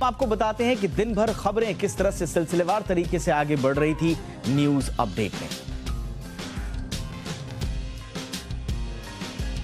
आपको बताते हैं कि दिन भर खबरें किस तरह से सिलसिलेवार तरीके से आगे बढ़ रही थी न्यूज अपडेट में।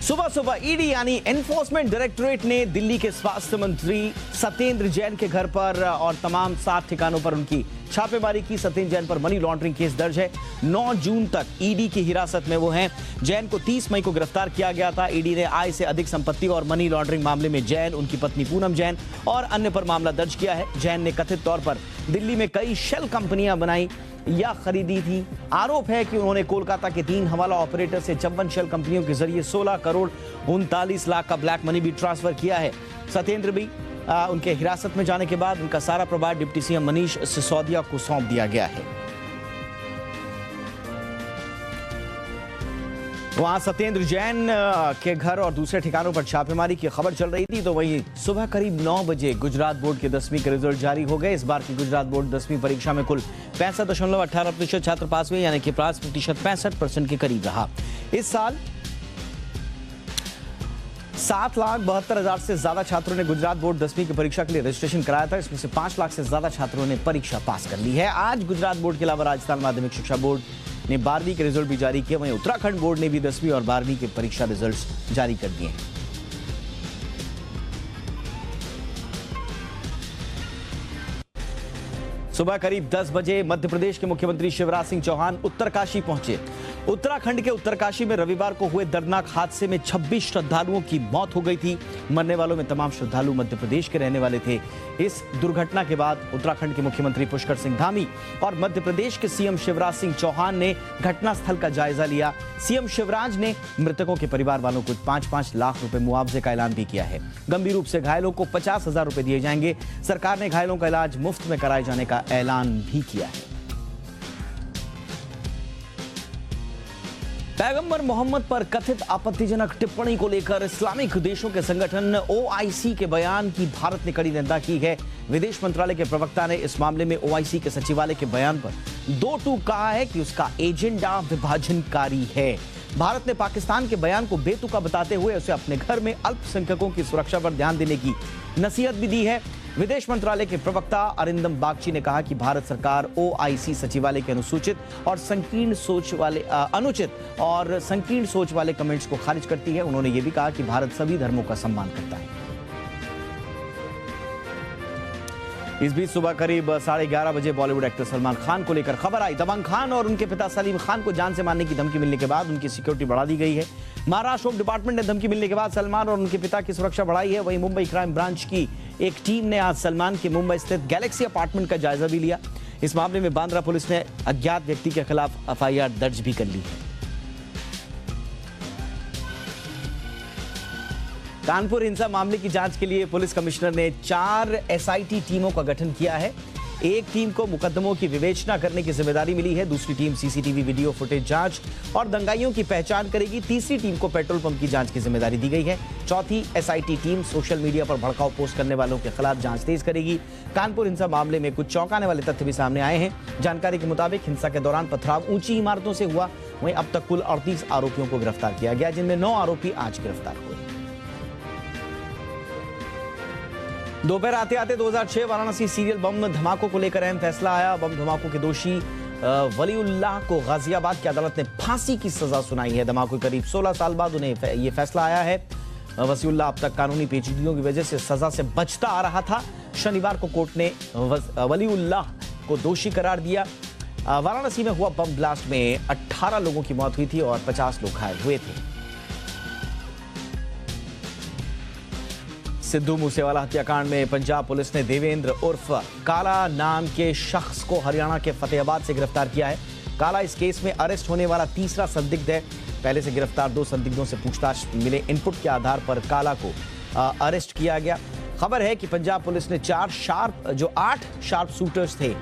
सुबह सुबह ईडी यानी एनफोर्समेंट डायरेक्टोरेट ने दिल्ली के स्वास्थ्य मंत्री सत्येंद्र जैन के घर पर और तमाम 7 ठिकानों पर उनकी छापेमारी की। सत्येंद्र जैन पर मनी लॉन्ड्रिंग केस दर्ज है। 9 जून तक ईडी की हिरासत में वो हैं। जैन को 30 मई को गिरफ्तार किया गया था। ईडी ने आय से अधिक संपत्ति और मनी लॉन्ड्रिंग मामले में जैन, उनकी पत्नी पूनम जैन और अन्य पर मामला दर्ज किया है। जैन ने कथित तौर पर दिल्ली में कई शेल कंपनियां बनाई या खरीदी थी। आरोप है कि उन्होंने कोलकाता के 3 हवाला ऑपरेटर से 54 शेल कंपनियों के जरिए 16 करोड़ 39 लाख का ब्लैक मनी भी ट्रांसफर किया है। सत्येंद्र भी उनके हिरासत में जाने के बाद उनका सारा प्रभार डिप्टी सीएम मनीष सिसोदिया को सौंप दिया गया है। वहां सत्येंद्र जैन के घर और दूसरे ठिकानों पर छापेमारी की खबर चल रही थी, तो वहीं सुबह करीब 9 बजे गुजरात बोर्ड के 10वीं के रिजल्ट जारी हो गए। इस बार की गुजरात बोर्ड 10वीं परीक्षा में कुल 65.18% छात्र पास हुए, यानी कि पास प्रतिशत 65% के करीब रहा। इस साल 7,72,000 से ज्यादा छात्रों ने गुजरात बोर्ड 10वीं की परीक्षा के लिए रजिस्ट्रेशन कराया था। इसमें से 5 लाख से ज्यादा छात्रों ने परीक्षा पास कर ली है। आज गुजरात बोर्ड के अलावा राजस्थान माध्यमिक शिक्षा बोर्ड ने 12वीं के रिजल्ट भी जारी किए। वहीं उत्तराखंड बोर्ड ने भी 10वीं और 12वीं के परीक्षा रिजल्ट जारी कर दिए हैं। सुबह करीब 10 बजे मध्य प्रदेश के मुख्यमंत्री शिवराज सिंह चौहान उत्तरकाशी पहुंचे। उत्तराखंड के उत्तरकाशी में रविवार को हुए दर्दनाक हादसे में 26 श्रद्धालुओं की मौत हो गई थी। मरने वालों में तमाम श्रद्धालु मध्य प्रदेश के रहने वाले थे। इस दुर्घटना के बाद उत्तराखंड के मुख्यमंत्री पुष्कर सिंह धामी और मध्य प्रदेश के सीएम शिवराज सिंह चौहान ने घटनास्थल का जायजा लिया। सीएम शिवराज ने मृतकों के परिवार वालों को 5-5 लाख रुपए मुआवजे का ऐलान भी किया है। गंभीर रूप से घायलों को 50,000 रुपए दिए जाएंगे। सरकार ने घायलों का इलाज मुफ्त में कराए जाने का ऐलान भी किया है। पैगंबर मोहम्मद पर कथित आपत्तिजनक टिप्पणी को लेकर इस्लामिक देशों के संगठन ओआईसी के बयान की भारत ने कड़ी निंदा की है। विदेश मंत्रालय के प्रवक्ता ने इस मामले में ओआईसी के सचिवालय के बयान पर 2 टूक कहा है कि उसका एजेंडा विभाजनकारी है। भारत ने पाकिस्तान के बयान को बेतुका बताते हुए उसे अपने घर में अल्पसंख्यकों की सुरक्षा पर ध्यान देने की नसीहत भी दी है। विदेश मंत्रालय के प्रवक्ता अरिंदम बागची ने कहा कि भारत सरकार ओआईसी सचिवालय के अनुचित और संकीर्ण सोच वाले कमेंट्स को खारिज करती है। उन्होंने यह भी कहा कि भारत सभी धर्मों का सम्मान करता है। इस बीच सुबह करीब 11:30 बजे बॉलीवुड एक्टर सलमान खान को लेकर खबर आई। दबंग खान और उनके पिता सलीम खान को जान से मारने की धमकी मिलने के बाद उनकी सिक्योरिटी बढ़ा दी गई है। महाराष्ट्र होम डिपार्टमेंट ने धमकी मिलने के बाद सलमान और उनके पिता की सुरक्षा बढ़ाई है। वहीं मुंबई क्राइम ब्रांच की एक टीम ने आज सलमान के मुंबई स्थित गैलेक्सी अपार्टमेंट का जायजा भी लिया। इस मामले में बांद्रा पुलिस ने अज्ञात व्यक्ति के खिलाफ एफआईआर दर्ज भी कर ली है। कानपुर हिंसा मामले की जांच के लिए पुलिस कमिश्नर ने 4 एसआईटी टीमों का गठन किया है। एक टीम को मुकदमों की विवेचना करने की जिम्मेदारी मिली है। दूसरी टीम सीसीटीवी वीडियो फुटेज जांच और दंगाइयों की पहचान करेगी। तीसरी टीम को पेट्रोल पंप की जांच की जिम्मेदारी दी गई है। चौथी एसआईटी टीम सोशल मीडिया पर भड़काऊ पोस्ट करने वालों के खिलाफ जांच तेज करेगी। कानपुर हिंसा मामले में कुछ चौंकाने वाले तथ्य भी सामने आए हैं। जानकारी के मुताबिक हिंसा के दौरान पथराव ऊंची इमारतों से हुआ। वहीं अब तक कुल 38 आरोपियों को गिरफ्तार किया गया, जिनमें 9 आरोपी आज गिरफ्तार हुए। दोपहर आते आते 2006 वाराणसी सीरियल बम धमाकों को लेकर अहम फैसला आया। बम धमाकों के दोषी वलीउल्लाह को गाजियाबाद की अदालत ने फांसी की सजा सुनाई है। धमाकों के करीब 16 साल बाद उन्हें यह फैसला आया है। वसीउल्लाह अब तक कानूनी पेचीदगियों की वजह से सजा से बचता आ रहा था। शनिवार को कोर्ट ने वलीउल्लाह को दोषी करार दिया। वाराणसी में हुआ बम ब्लास्ट में 18 लोगों की मौत हुई थी और 50 लोग घायल हुए थे। सिद्धू मूसेवाला हत्याकांड में पंजाब पुलिस ने देवेंद्र उर्फ काला नाम के शख्स को हरियाणा के फतेहाबाद से गिरफ्तार किया है। काला इस केस में अरेस्ट होने वाला तीसरा संदिग्ध है। पहले से गिरफ्तार 2 संदिग्धों से पूछताछ मिले इनपुट के आधार पर काला को अरेस्ट किया गया। खबर है कि पंजाब पुलिस ने 8 शार्प शूटर्स थे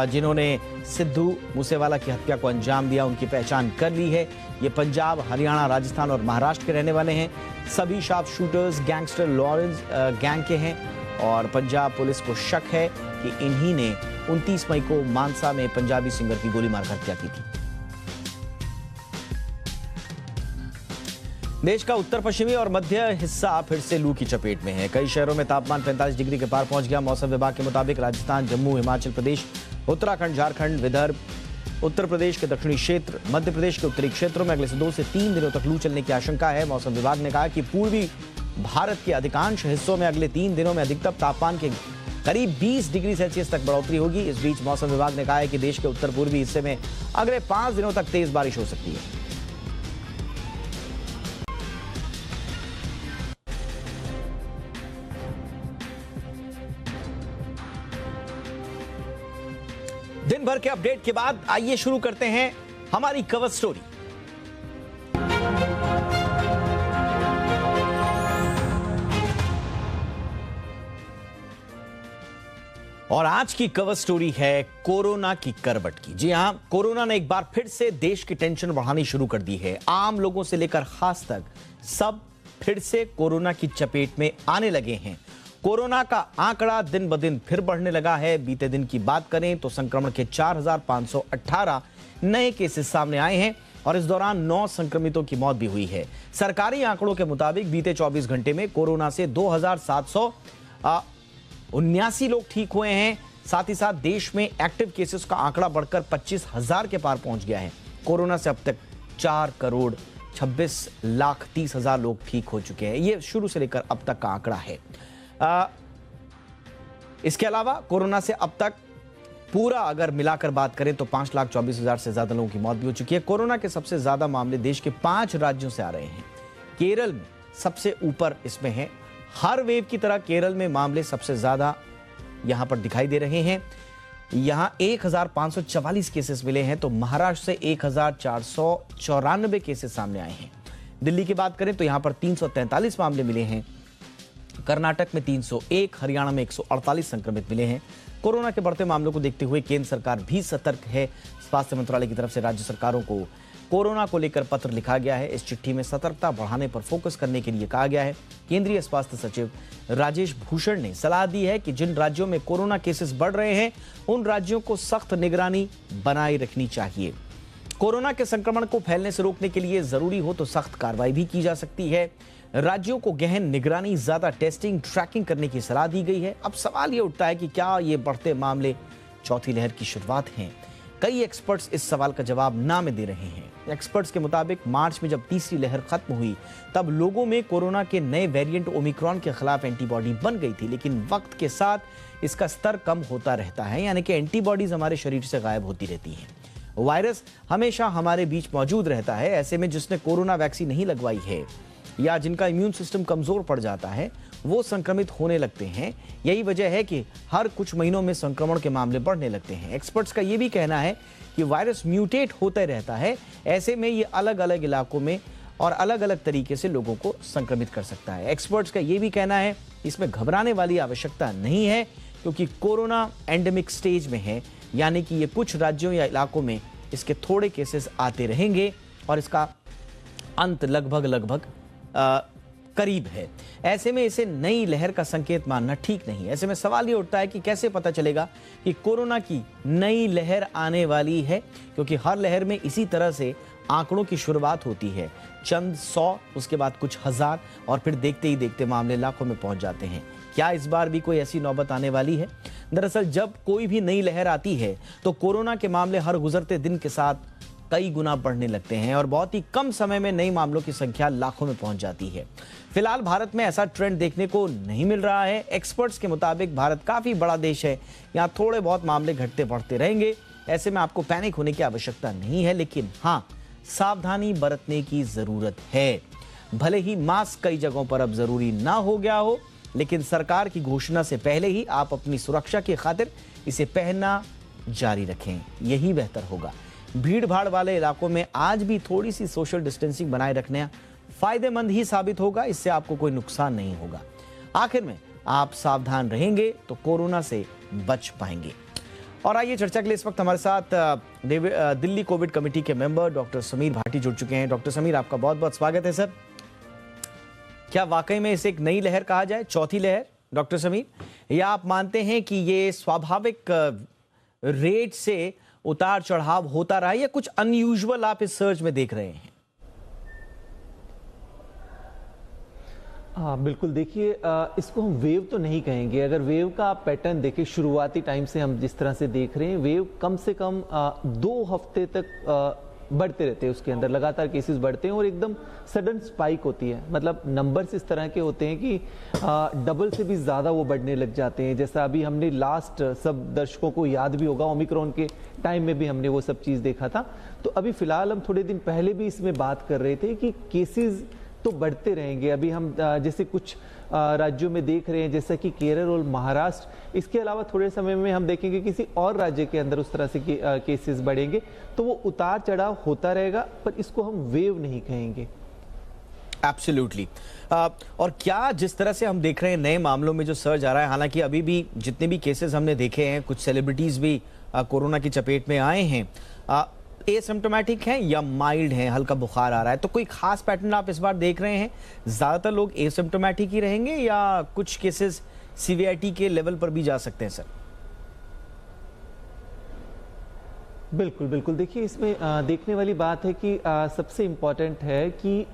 जिन्होंने सिद्धू मूसेवाला की हत्या को अंजाम दिया, उनकी पहचान कर ली है। ये पंजाब, हरियाणा, राजस्थान और महाराष्ट्र के रहने वाले हैं। सभी sharp shooters gangster Lawrence gang के हैं और पंजाब पुलिस को शक है कि इन्हीं ने 29 मई को मानसा में पंजाबी सिंगर की गोली मारकर हत्या की थी। देश का उत्तर पश्चिमी और मध्य हिस्सा फिर से लू की चपेट में है। कई शहरों में तापमान 45 डिग्री के पार पहुंच गया। मौसम विभाग के मुताबिक राजस्थान, जम्मू, हिमाचल प्रदेश, उत्तराखंड, झारखंड, विदर्भ, उत्तर प्रदेश के दक्षिणी क्षेत्र, मध्य प्रदेश के उत्तरी क्षेत्रों में अगले 2 से 3 दिनों तक लू चलने की आशंका है। मौसम विभाग ने कहा कि पूर्वी भारत के अधिकांश हिस्सों में अगले 3 दिनों में अधिकतम तापमान के करीब 20 डिग्री सेल्सियस तक बढ़ोतरी होगी। इस बीच मौसम विभाग ने कहा है कि देश के उत्तर पूर्वी हिस्से में अगले 5 दिनों तक तेज बारिश हो सकती है। दिन भर के अपडेट के बाद आइए शुरू करते हैं हमारी कवर स्टोरी। और आज की कवर स्टोरी है कोरोना की करवट की। जी हां, कोरोना ने एक बार फिर से देश की टेंशन बढ़ानी शुरू कर दी है। आम लोगों से लेकर खास तक सब फिर से कोरोना की चपेट में आने लगे हैं। कोरोना का आंकड़ा दिन ब दिन फिर बढ़ने लगा है। बीते दिन की बात करें तो संक्रमण के 4,518 नए केसेस सामने आए हैं और इस दौरान 9 संक्रमितों की मौत भी हुई है। सरकारी आंकड़ों के मुताबिक बीते 24 घंटे में कोरोना से 2,779 लोग ठीक हुए हैं। साथ ही साथ देश में एक्टिव केसेस का आंकड़ा बढ़कर 25,000 के पार पहुंच गया है। कोरोना से अब तक 4,26,30,000 लोग ठीक हो चुके हैं। यह शुरू से लेकर अब तक का आंकड़ा है। इसके अलावा कोरोना से अब तक पूरा अगर मिलाकर बात करें तो 5,24,000 से ज्यादा लोगों की मौत भी हो चुकी है। कोरोना के सबसे ज्यादा मामले देश के 5 राज्यों से आ रहे हैं। केरल में सबसे ऊपर इसमें है। हर वेव की तरह केरल में मामले सबसे ज्यादा यहां पर दिखाई दे रहे हैं। यहां 1,544 केसेस मिले हैं तो महाराष्ट्र से 1,494 केसेस सामने आए हैं। दिल्ली की बात करें तो यहां पर 343 मामले मिले हैं। कर्नाटक में 301, हरियाणा में 148 संक्रमित मिले हैं। कोरोना के बढ़ते मामलों को देखते हुए केंद्र सरकार भी सतर्क है। स्वास्थ्य मंत्रालय की तरफ से राज्य सरकारों को कोरोना को लेकर पत्र लिखा गया है। इस चिट्ठी में सतर्कता बढ़ाने पर फोकस करने के लिए कहा गया है। केंद्रीय स्वास्थ्य सचिव राजेश भूषण ने सलाह दी है कि जिन राज्यों में कोरोना केसेस बढ़ रहे हैं उन राज्यों को सख्त निगरानी बनाए रखनी चाहिए। कोरोना के संक्रमण को फैलने से रोकने के लिए जरूरी हो तो सख्त कार्रवाई भी की जा सकती है। राज्यों को गहन निगरानी, ज्यादा टेस्टिंग, ट्रैकिंग करने की सलाह दी गई है। अब सवाल ये उठता है कि क्या ये बढ़ते मामले चौथी लहर की शुरुआत हैं? कई एक्सपर्ट्स इस सवाल का जवाब ना में दे रहे हैं। एक्सपर्ट्स के मुताबिक मार्च में जब तीसरी लहर खत्म हुई तब लोगों में कोरोना के नए वेरिएंट ओमिक्रॉन के खिलाफ एंटीबॉडी बन गई थी, लेकिन वक्त के साथ इसका स्तर कम होता रहता है, यानी कि एंटीबॉडीज हमारे शरीर से गायब होती रहती हैं। वायरस हमेशा हमारे बीच मौजूद रहता है। ऐसे में जिसने कोरोना वैक्सीन नहीं लगवाई है या जिनका इम्यून सिस्टम कमजोर पड़ जाता है वो संक्रमित होने लगते हैं। यही वजह है कि हर कुछ महीनों में संक्रमण के मामले बढ़ने लगते हैं। एक्सपर्ट्स का ये भी कहना है कि वायरस म्यूटेट होते रहता है। ऐसे में ये अलग अलग इलाकों में और अलग अलग तरीके से लोगों को संक्रमित कर सकता है। एक्सपर्ट्स का ये भी कहना है इसमें घबराने वाली आवश्यकता नहीं है क्योंकि कोरोना एंडेमिक स्टेज में है, यानी कि ये कुछ राज्यों या इलाकों में इसके थोड़े केसेस आते रहेंगे और इसका अंत लगभग करीब है। ऐसे में इसे नई लहर का संकेत मानना ठीक नहीं। ऐसे में सवाल ये उठता है कि कैसे पता चलेगा कि कोरोना की नई लहर आने वाली है, क्योंकि हर लहर में इसी तरह से आंकड़ों की शुरुआत होती है। चंद 100, उसके बाद कुछ हजार और फिर देखते ही देखते मामले लाखों में पहुंच जाते हैं। क्या इस बार भी कोई ऐसी नौबत आने वाली है? दरअसल जब कोई भी नई लहर आती है तो कोरोना के मामले हर गुजरते दिन के साथ कई गुना बढ़ने लगते हैं और बहुत ही कम समय में नए मामलों की संख्या लाखों में पहुंच जाती है। फिलहाल भारत में ऐसा ट्रेंड देखने को नहीं मिल रहा है। एक्सपर्ट्स के मुताबिक भारत काफी बड़ा देश है, यहाँ थोड़े बहुत मामले घटते बढ़ते रहेंगे। ऐसे में आपको पैनिक होने की आवश्यकता नहीं है, लेकिन हाँ, सावधानी बरतने की जरूरत है। भले ही मास्क कई जगहों पर अब जरूरी ना हो गया हो, लेकिन सरकार की घोषणा से पहले ही आप अपनी सुरक्षा की खातिर इसे पहनना जारी रखें, यही बेहतर होगा। भीड़ भाड़ वाले इलाकों में आज भी थोड़ी सी सोशल डिस्टेंसिंग बनाए रखना फायदेमंद ही साबित होगा। इससे आपको कोई नुकसान नहीं होगा। आखिर में आप सावधान रहेंगे तो कोरोना से बच पाएंगे। और आइए चर्चा के लिए इस वक्त हमारे साथ दिल्ली कोविड कमेटी के मेंबर डॉक्टर समीर भाटी जुड़ चुके हैं। डॉक्टर समीर, आपका बहुत बहुत स्वागत है सर। क्या वाकई में इसे एक नई लहर कहा जाए, चौथी लहर डॉक्टर समीर, या आप मानते हैं कि ये स्वाभाविक रेट से उतार चढ़ाव होता रहा या कुछ अनयूजुअल आप इस सर्च में देख रहे हैं? हाँ बिल्कुल, देखिए इसको हम वेव तो नहीं कहेंगे। अगर वेव का आप पैटर्न देखें, शुरुआती टाइम से हम जिस तरह से देख रहे हैं, वेव कम से कम 2 हफ्ते तक बढ़ते रहते हैं, उसके अंदर लगातार केसेस बढ़ते हैं और एकदम सडन स्पाइक होती है। मतलब नंबर्स इस तरह के होते हैं कि डबल से भी ज़्यादा वो बढ़ने लग जाते हैं। जैसा अभी हमने लास्ट, सब दर्शकों को याद भी होगा, ओमिक्रॉन के टाइम में भी हमने वो सब चीज़ देखा था। तो अभी फिलहाल हम थोड़े दिन पहले भी इसमें बात कर रहे थे कि केसेस तो बढ़ते रहेंगे। अभी हम जैसे कुछ राज्यों में देख रहे हैं, जैसा कि केरल और महाराष्ट्र, इसके अलावा थोड़े समय में हम देखेंगे किसी और राज्य के अंदर उस तरह से केसेस बढ़ेंगे। तो वो उतार चढ़ाव होता रहेगा, पर इसको हम वेव नहीं कहेंगे। एब्सोल्युटली। और क्या जिस तरह से हम देख रहे हैं नए मामलों में जो सर्ज आ रहा है, हालांकि अभी भी जितने भी केसेस हमने देखे हैं, कुछ सेलिब्रिटीज भी कोरोना की चपेट में आए हैं, एसिम्प्टोमेटिक हैं या माइल्ड हैं, हल्का बुखार आ रहा है, तो कोई खास पैटर्न आप इस बार देख रहे हैं? ज्यादातर लोग एसिम्प्टोमेटिक ही रहेंगे या कुछ केसेस सीवीआईटी के लेवल पर भी जा सकते हैं सर? बिल्कुल बिल्कुल, देखिए इसमें देखने वाली बात है कि सबसे इम्पॉर्टेंट है कि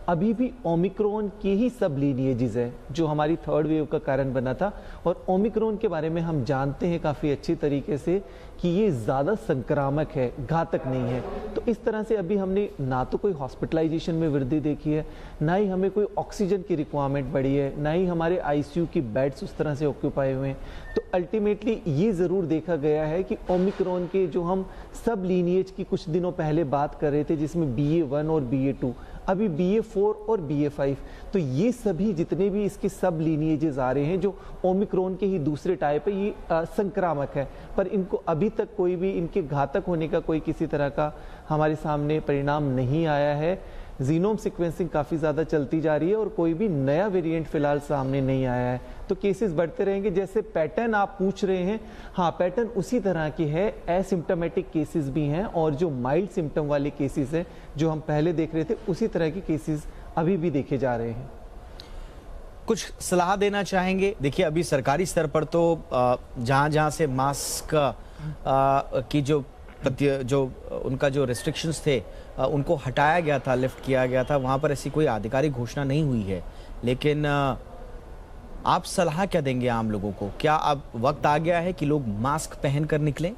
अभी भी ओमिक्रॉन के ही सब लीनिएजेस है जो हमारी थर्ड वेव का कारण बना था। और ओमिक्रॉन के बारे में हम जानते हैं काफ़ी अच्छी तरीके से कि ये ज़्यादा संक्रामक है, घातक नहीं है। तो इस तरह से अभी हमने ना तो कोई हॉस्पिटलाइजेशन में वृद्धि देखी है, ना ही हमें कोई ऑक्सीजन की रिक्वायरमेंट बढ़ी है, ना ही हमारे आईसीयू की बेड्स उस तरह से ऑक्यूपाई हुए हैं। तो अल्टीमेटली ये ज़रूर देखा गया है कि ओमिक्रॉन के जो हम सब लीनिएज की कुछ दिनों पहले बात कर रहे थे, जिसमें BA.1 और BA.2, अभी BA.4 और BA.5, तो ये सभी जितने भी इसके सब लीनिएजेस आ रहे हैं जो ओमिक्रॉन के ही दूसरे टाइप है, ये संक्रामक है। पर इनको अभी तक कोई भी इनके घातक होने का कोई किसी तरह का हमारे सामने परिणाम नहीं आया है। जीनोम सीक्वेंसिंग काफ़ी ज़्यादा चलती जा रही है और कोई भी नया वेरिएंट फिलहाल सामने नहीं आया है। तो केसेस बढ़ते रहेंगे। जैसे पैटर्न आप पूछ रहे हैं, हाँ पैटर्न उसी तरह की है। एसिम्प्टोमेटिक केसेस भी हैं और जो माइल्ड सिम्टम वाले केसेस हैं जो हम पहले देख रहे थे, उसी तरह के केसेस अभी भी देखे जा रहे हैं। कुछ सलाह देना चाहेंगे? देखिए अभी सरकारी स्तर पर तो जहाँ जहाँ से मास्क की जो उनका जो रिस्ट्रिक्शंस थे उनको हटाया गया था, लिफ्ट किया गया था, वहाँ पर ऐसी कोई आधिकारिक घोषणा नहीं हुई है। लेकिन आप सलाह क्या देंगे आम लोगों को? क्या अब वक्त आ गया है कि लोग मास्क पहनकर निकलें?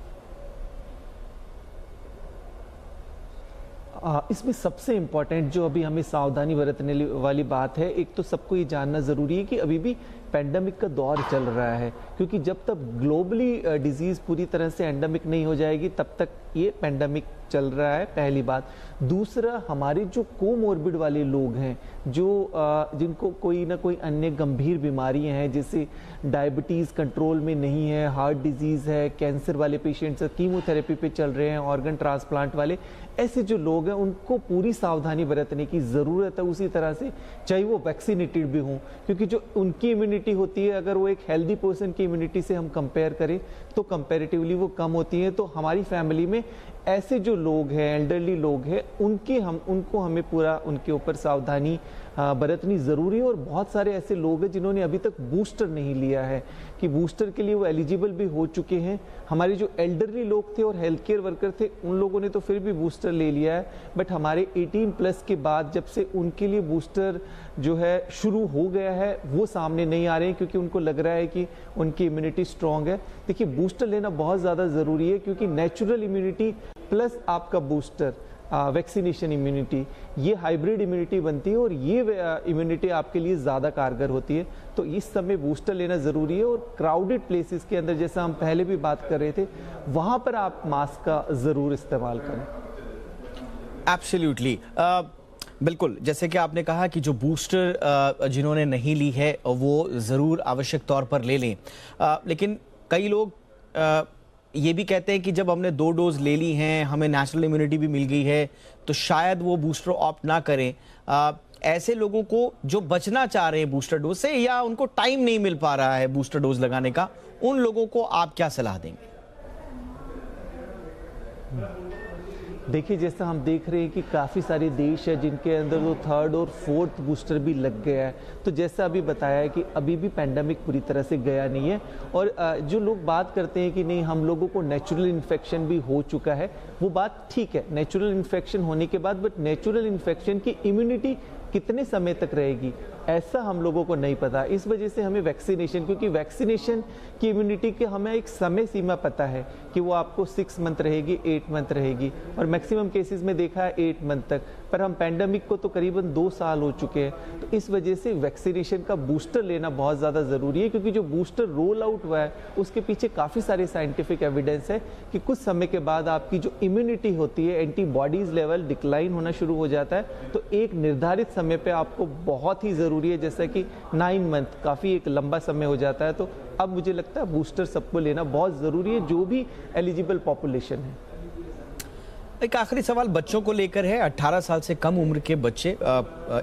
इसमें सबसे इम्पॉर्टेंट जो अभी हमें सावधानी बरतने वाली बात है, एक तो सबको ये जानना ज़रूरी है कि अभी भी पेंडेमिक का दौर चल रहा है, क्योंकि जब तक ग्लोबली डिजीज़ पूरी तरह से एंडेमिक नहीं हो जाएगी तब तक ये पेंडेमिक चल रहा है, पहली बात। दूसरा, हमारे जो कोमोर्बिड वाले लोग हैं, जो जिनको कोई ना कोई अन्य गंभीर बीमारियां हैं, जैसे डायबिटीज़ कंट्रोल में नहीं है, हार्ट डिजीज़ है, कैंसर वाले पेशेंट्स कीमोथेरेपी पे चल रहे हैं, ऑर्गन ट्रांसप्लांट वाले, ऐसे जो लोग हैं उनको पूरी सावधानी बरतने की ज़रूरत है। उसी तरह से चाहे वो वैक्सीनेटेड भी हों, क्योंकि जो उनकी इम्यूनिटी होती है, अगर वो एक हेल्दी पर्सन की इम्यूनिटी से हम कंपेयर करें तो कंपैरेटिवली वो कम होती है। तो हमारी फैमिली में ऐसे जो लोग हैं, एल्डरली लोग हैं, उनको हमें पूरा उनके ऊपर सावधानी बरतनी ज़रूरी है। और बहुत सारे ऐसे लोग हैं जिन्होंने अभी तक बूस्टर नहीं लिया है, कि बूस्टर के लिए वो एलिजिबल भी हो चुके हैं। हमारे जो एल्डरली लोग थे और हेल्थ केयर वर्कर थे, उन लोगों ने तो फिर भी बूस्टर ले लिया है, बट हमारे 18+ के बाद जब से उनके लिए बूस्टर जो है शुरू हो गया है, वो सामने नहीं आ रहे हैं, क्योंकि उनको लग रहा है कि उनकी इम्यूनिटी स्ट्रॉन्ग है। देखिए बूस्टर लेना बहुत ज़्यादा ज़रूरी है, क्योंकि नेचुरल इम्यूनिटी प्लस आपका बूस्टर वैक्सीनेशन इम्यूनिटी, ये हाइब्रिड इम्यूनिटी बनती है और ये इम्यूनिटी आपके लिए ज़्यादा कारगर होती है। तो इस समय बूस्टर लेना ज़रूरी है। और क्राउडेड प्लेसेस के अंदर, जैसा हम पहले भी बात कर रहे थे, वहाँ पर आप मास्क का ज़रूर इस्तेमाल करें। एब्सोल्युटली, बिल्कुल। जैसे कि आपने कहा कि जो बूस्टर जिन्होंने नहीं ली है वो ज़रूर आवश्यक तौर पर ले लें, लेकिन कई लोग ये भी कहते हैं कि जब हमने 2 डोज ले ली हैं, हमें नेचुरल इम्यूनिटी भी मिल गई है, तो शायद वो बूस्टर ऑप्ट ना करें। ऐसे लोगों को जो बचना चाह रहे हैं बूस्टर डोज से, या उनको टाइम नहीं मिल पा रहा है बूस्टर डोज लगाने का, उन लोगों को आप क्या सलाह देंगे? देखिए जैसा हम देख रहे हैं कि काफ़ी सारे देश है जिनके अंदर तो 3rd और 4th बूस्टर भी लग गया है। तो जैसा अभी बताया है कि अभी भी पेंडेमिक पूरी तरह से गया नहीं है। और जो लोग बात करते हैं कि नहीं हम लोगों को नेचुरल इन्फेक्शन भी हो चुका है, वो बात ठीक है, नेचुरल इन्फेक्शन होने के बाद, बट नेचुरल इन्फेक्शन की इम्यूनिटी कितने समय तक रहेगी, ऐसा हम लोगों को नहीं पता। इस वजह से हमें वैक्सीनेशन, क्योंकि वैक्सीनेशन की इम्यूनिटी के हमें एक समय सीमा पता है कि वो आपको 6 मंथ रहेगी, 8 मंथ रहेगी, और मैक्सिमम केसेस में देखा है 8 मंथ तक। पर हम पैंडेमिक को तो करीबन 2 साल हो चुके हैं, तो इस वजह से वैक्सीनेशन का बूस्टर लेना बहुत ज़्यादा ज़रूरी है, क्योंकि जो बूस्टर रोल आउट हुआ है उसके पीछे काफ़ी सारे साइंटिफिक एविडेंस है कि कुछ समय के बाद आपकी जो इम्यूनिटी होती है, एंटीबॉडीज़ लेवल डिक्लाइन होना शुरू हो जाता है। तो एक निर्धारित समय पे आपको बहुत ही ज़रूरी है, जैसा कि 9 मंथ काफ़ी एक लंबा समय हो जाता है। तो अब मुझे लगता है बूस्टर सबको लेना बहुत ज़रूरी है, जो भी एलिजिबल पॉपुलेशन है। एक आखिरी सवाल बच्चों को लेकर है। 18 साल से कम उम्र के बच्चे,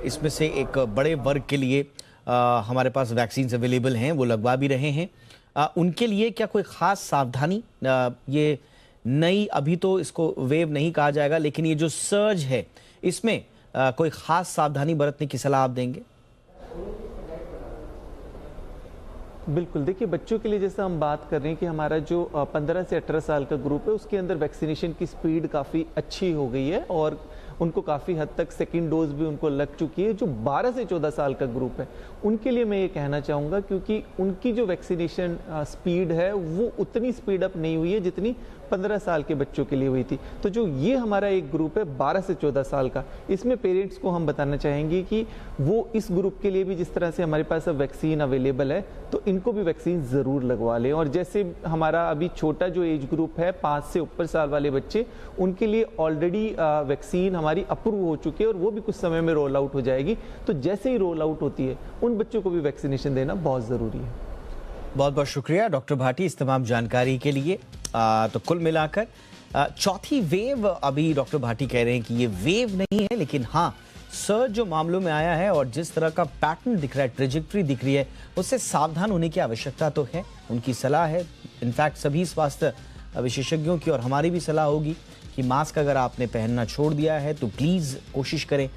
इसमें से एक बड़े वर्ग के लिए हमारे पास वैक्सीन अवेलेबल हैं, वो लगवा भी रहे हैं। उनके लिए क्या कोई ख़ास सावधानी, ये नई, अभी तो इसको वेव नहीं कहा जाएगा, लेकिन ये जो सर्ज है इसमें कोई ख़ास सावधानी बरतने की सलाह आप देंगे? बिल्कुल, देखिए बच्चों के लिए जैसा हम बात कर रहे हैं कि हमारा जो 15 से 18 साल का ग्रुप है उसके अंदर वैक्सीनेशन की स्पीड काफ़ी अच्छी हो गई है और उनको काफ़ी हद तक सेकेंड डोज भी उनको लग चुकी है। जो 12 से 14 साल का ग्रुप है उनके लिए मैं ये कहना चाहूँगा, क्योंकि उनकी जो वैक्सीनेशन स्पीड है वो उतनी स्पीड अप नहीं हुई है जितनी 15 साल के बच्चों के लिए हुई थी। तो जो ये हमारा एक ग्रुप है 12 से 14 साल का, इसमें पेरेंट्स को हम बताना चाहेंगे कि वो इस ग्रुप के लिए भी, जिस तरह से हमारे पास अब वैक्सीन अवेलेबल है, तो इनको भी वैक्सीन ज़रूर लगवा लें। और जैसे हमारा अभी छोटा जो एज ग्रुप है 5 से ऊपर साल वाले बच्चे, उनके लिए ऑलरेडी वैक्सीन हमारी अप्रूव हो चुकी है और वो भी कुछ समय में रोल आउट हो जाएगी। तो जैसे ही रोल आउट होती है उन बच्चों को भी वैक्सीनेशन देना बहुत ज़रूरी है। बहुत बहुत शुक्रिया डॉक्टर भाटी इस तमाम जानकारी के लिए। तो कुल मिलाकर चौथी वेव, अभी डॉक्टर भाटी कह रहे हैं कि ये वेव नहीं है, लेकिन हाँ सर्ज जो मामलों में आया है और जिस तरह का पैटर्न दिख रहा है, ट्रेजेक्ट्री दिख रही है, उससे सावधान होने की आवश्यकता तो है। उनकी सलाह है, इनफैक्ट सभी स्वास्थ्य विशेषज्ञों की और हमारी भी सलाह होगी कि मास्क अगर आपने पहनना छोड़ दिया है तो प्लीज़ कोशिश करें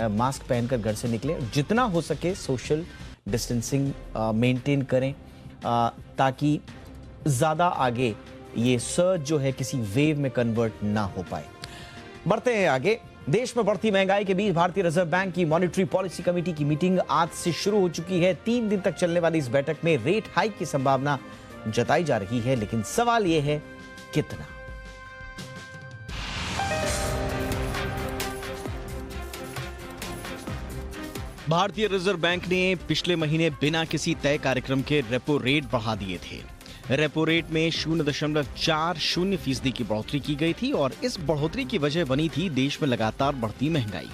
मास्क पहनकर घर से निकलें, जितना हो सके सोशल डिस्टेंसिंग मेंटेन करें, ताकि ज़्यादा आगे ये सर्ज जो है किसी वेव में कन्वर्ट ना हो पाए। बढ़ते हैं आगे। देश में बढ़ती महंगाई के बीच भारतीय रिजर्व बैंक की मॉनेटरी पॉलिसी कमेटी की मीटिंग आज से शुरू हो चुकी है। 3 दिन तक चलने वाली इस बैठक में रेट हाइक की संभावना जताई जा रही है, लेकिन सवाल यह है कितना। भारतीय रिजर्व बैंक ने पिछले महीने बिना किसी तय कार्यक्रम के रेपो रेट बढ़ा दिए थे। रेपो रेट में 0.40% की बढ़ोतरी की गई थी और इस बढ़ोतरी की वजह बनी थी देश में लगातार बढ़ती महंगाई।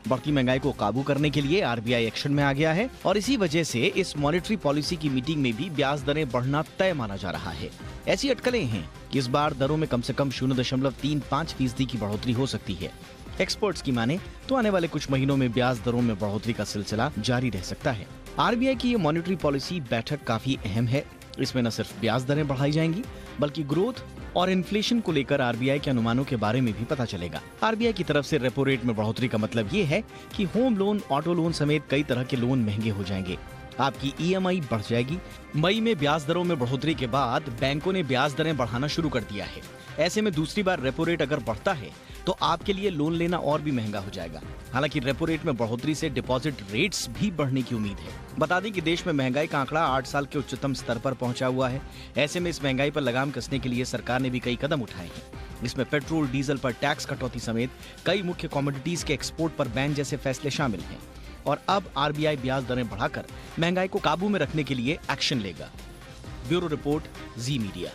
बढ़ती महंगाई को काबू करने के लिए आरबीआई एक्शन में आ गया है और इसी वजह से इस मॉनेटरी पॉलिसी की मीटिंग में भी ब्याज दरें बढ़ना तय माना जा रहा है। ऐसी अटकलें हैं कि इस बार दरों में कम से कम 0.35% की बढ़ोतरी हो सकती है। एक्सपर्ट्स की माने तो आने वाले कुछ महीनों में ब्याज दरों में बढ़ोतरी का सिलसिला जारी रह सकता है। आरबीआई की ये मॉनेटरी पॉलिसी बैठक काफी अहम है। इसमें न सिर्फ ब्याज दरें बढ़ाई जाएंगी बल्कि ग्रोथ और इन्फ्लेशन को लेकर आरबीआई के अनुमानों के बारे में भी पता चलेगा। आरबीआई की तरफ से रेपो रेट में बढ़ोतरी का मतलब ये है कि होम लोन, ऑटो लोन समेत कई तरह के लोन महंगे हो जाएंगे। आपकी ईएमआई बढ़ जाएगी। मई में ब्याज दरों में बढ़ोतरी के बाद बैंकों ने ब्याज दरें बढ़ाना शुरू कर दिया है। ऐसे में दूसरी बार रेपो रेट अगर बढ़ता है तो आपके लिए लोन लेना और भी महंगा हो जाएगा। हालांकि रेपो रेट में बढ़ोतरी से डिपॉजिट रेट्स भी बढ़ने की उम्मीद है। बता दें कि देश में महंगाई का आंकड़ा 8 साल के उच्चतम स्तर पर पहुंचा हुआ है। ऐसे में इस महंगाई पर लगाम कसने के लिए सरकार ने भी कई कदम उठाए हैं। इसमें पेट्रोल, डीजल पर टैक्स कटौती समेत कई मुख्य कमोडिटीज के एक्सपोर्ट पर बैन जैसे फैसले शामिल हैं। और अब आरबीआई ब्याज दरें बढ़ाकर महंगाई को काबू में रखने के लिए एक्शन लेगा। ब्यूरो रिपोर्ट, जी मीडिया।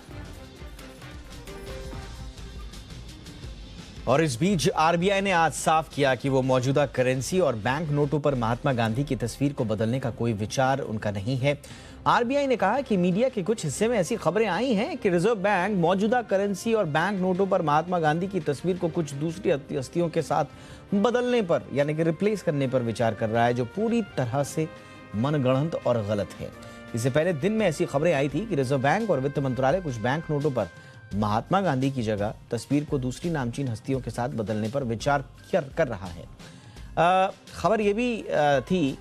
और इस बीच आरबीआई ने आज साफ किया कि वो मौजूदा करेंसी और बैंक नोटों पर महात्मा गांधी की तस्वीर को बदलने का कोई विचार उनका नहीं है। आरबीआई ने कहा कि मीडिया के कुछ हिस्से में ऐसी खबरें आई हैं कि रिजर्व बैंक मौजूदा करेंसी और बैंक नोटों पर महात्मा गांधी की तस्वीर को कुछ दूसरी हस्तियों के साथ बदलने पर, यानी कि रिप्लेस करने पर विचार कर रहा है, जो पूरी तरह से मनगढ़ंत और गलत है। इससे पहले दिन में ऐसी खबरें आई थी कि रिजर्व बैंक और वित्त मंत्रालय कुछ बैंक नोटों पर महात्मा गांधी की जगह तस्वीर को दूसरी नामचीन हस्तियों के साथ बदलने पर विचार कर रहा है। खबर यह भी थी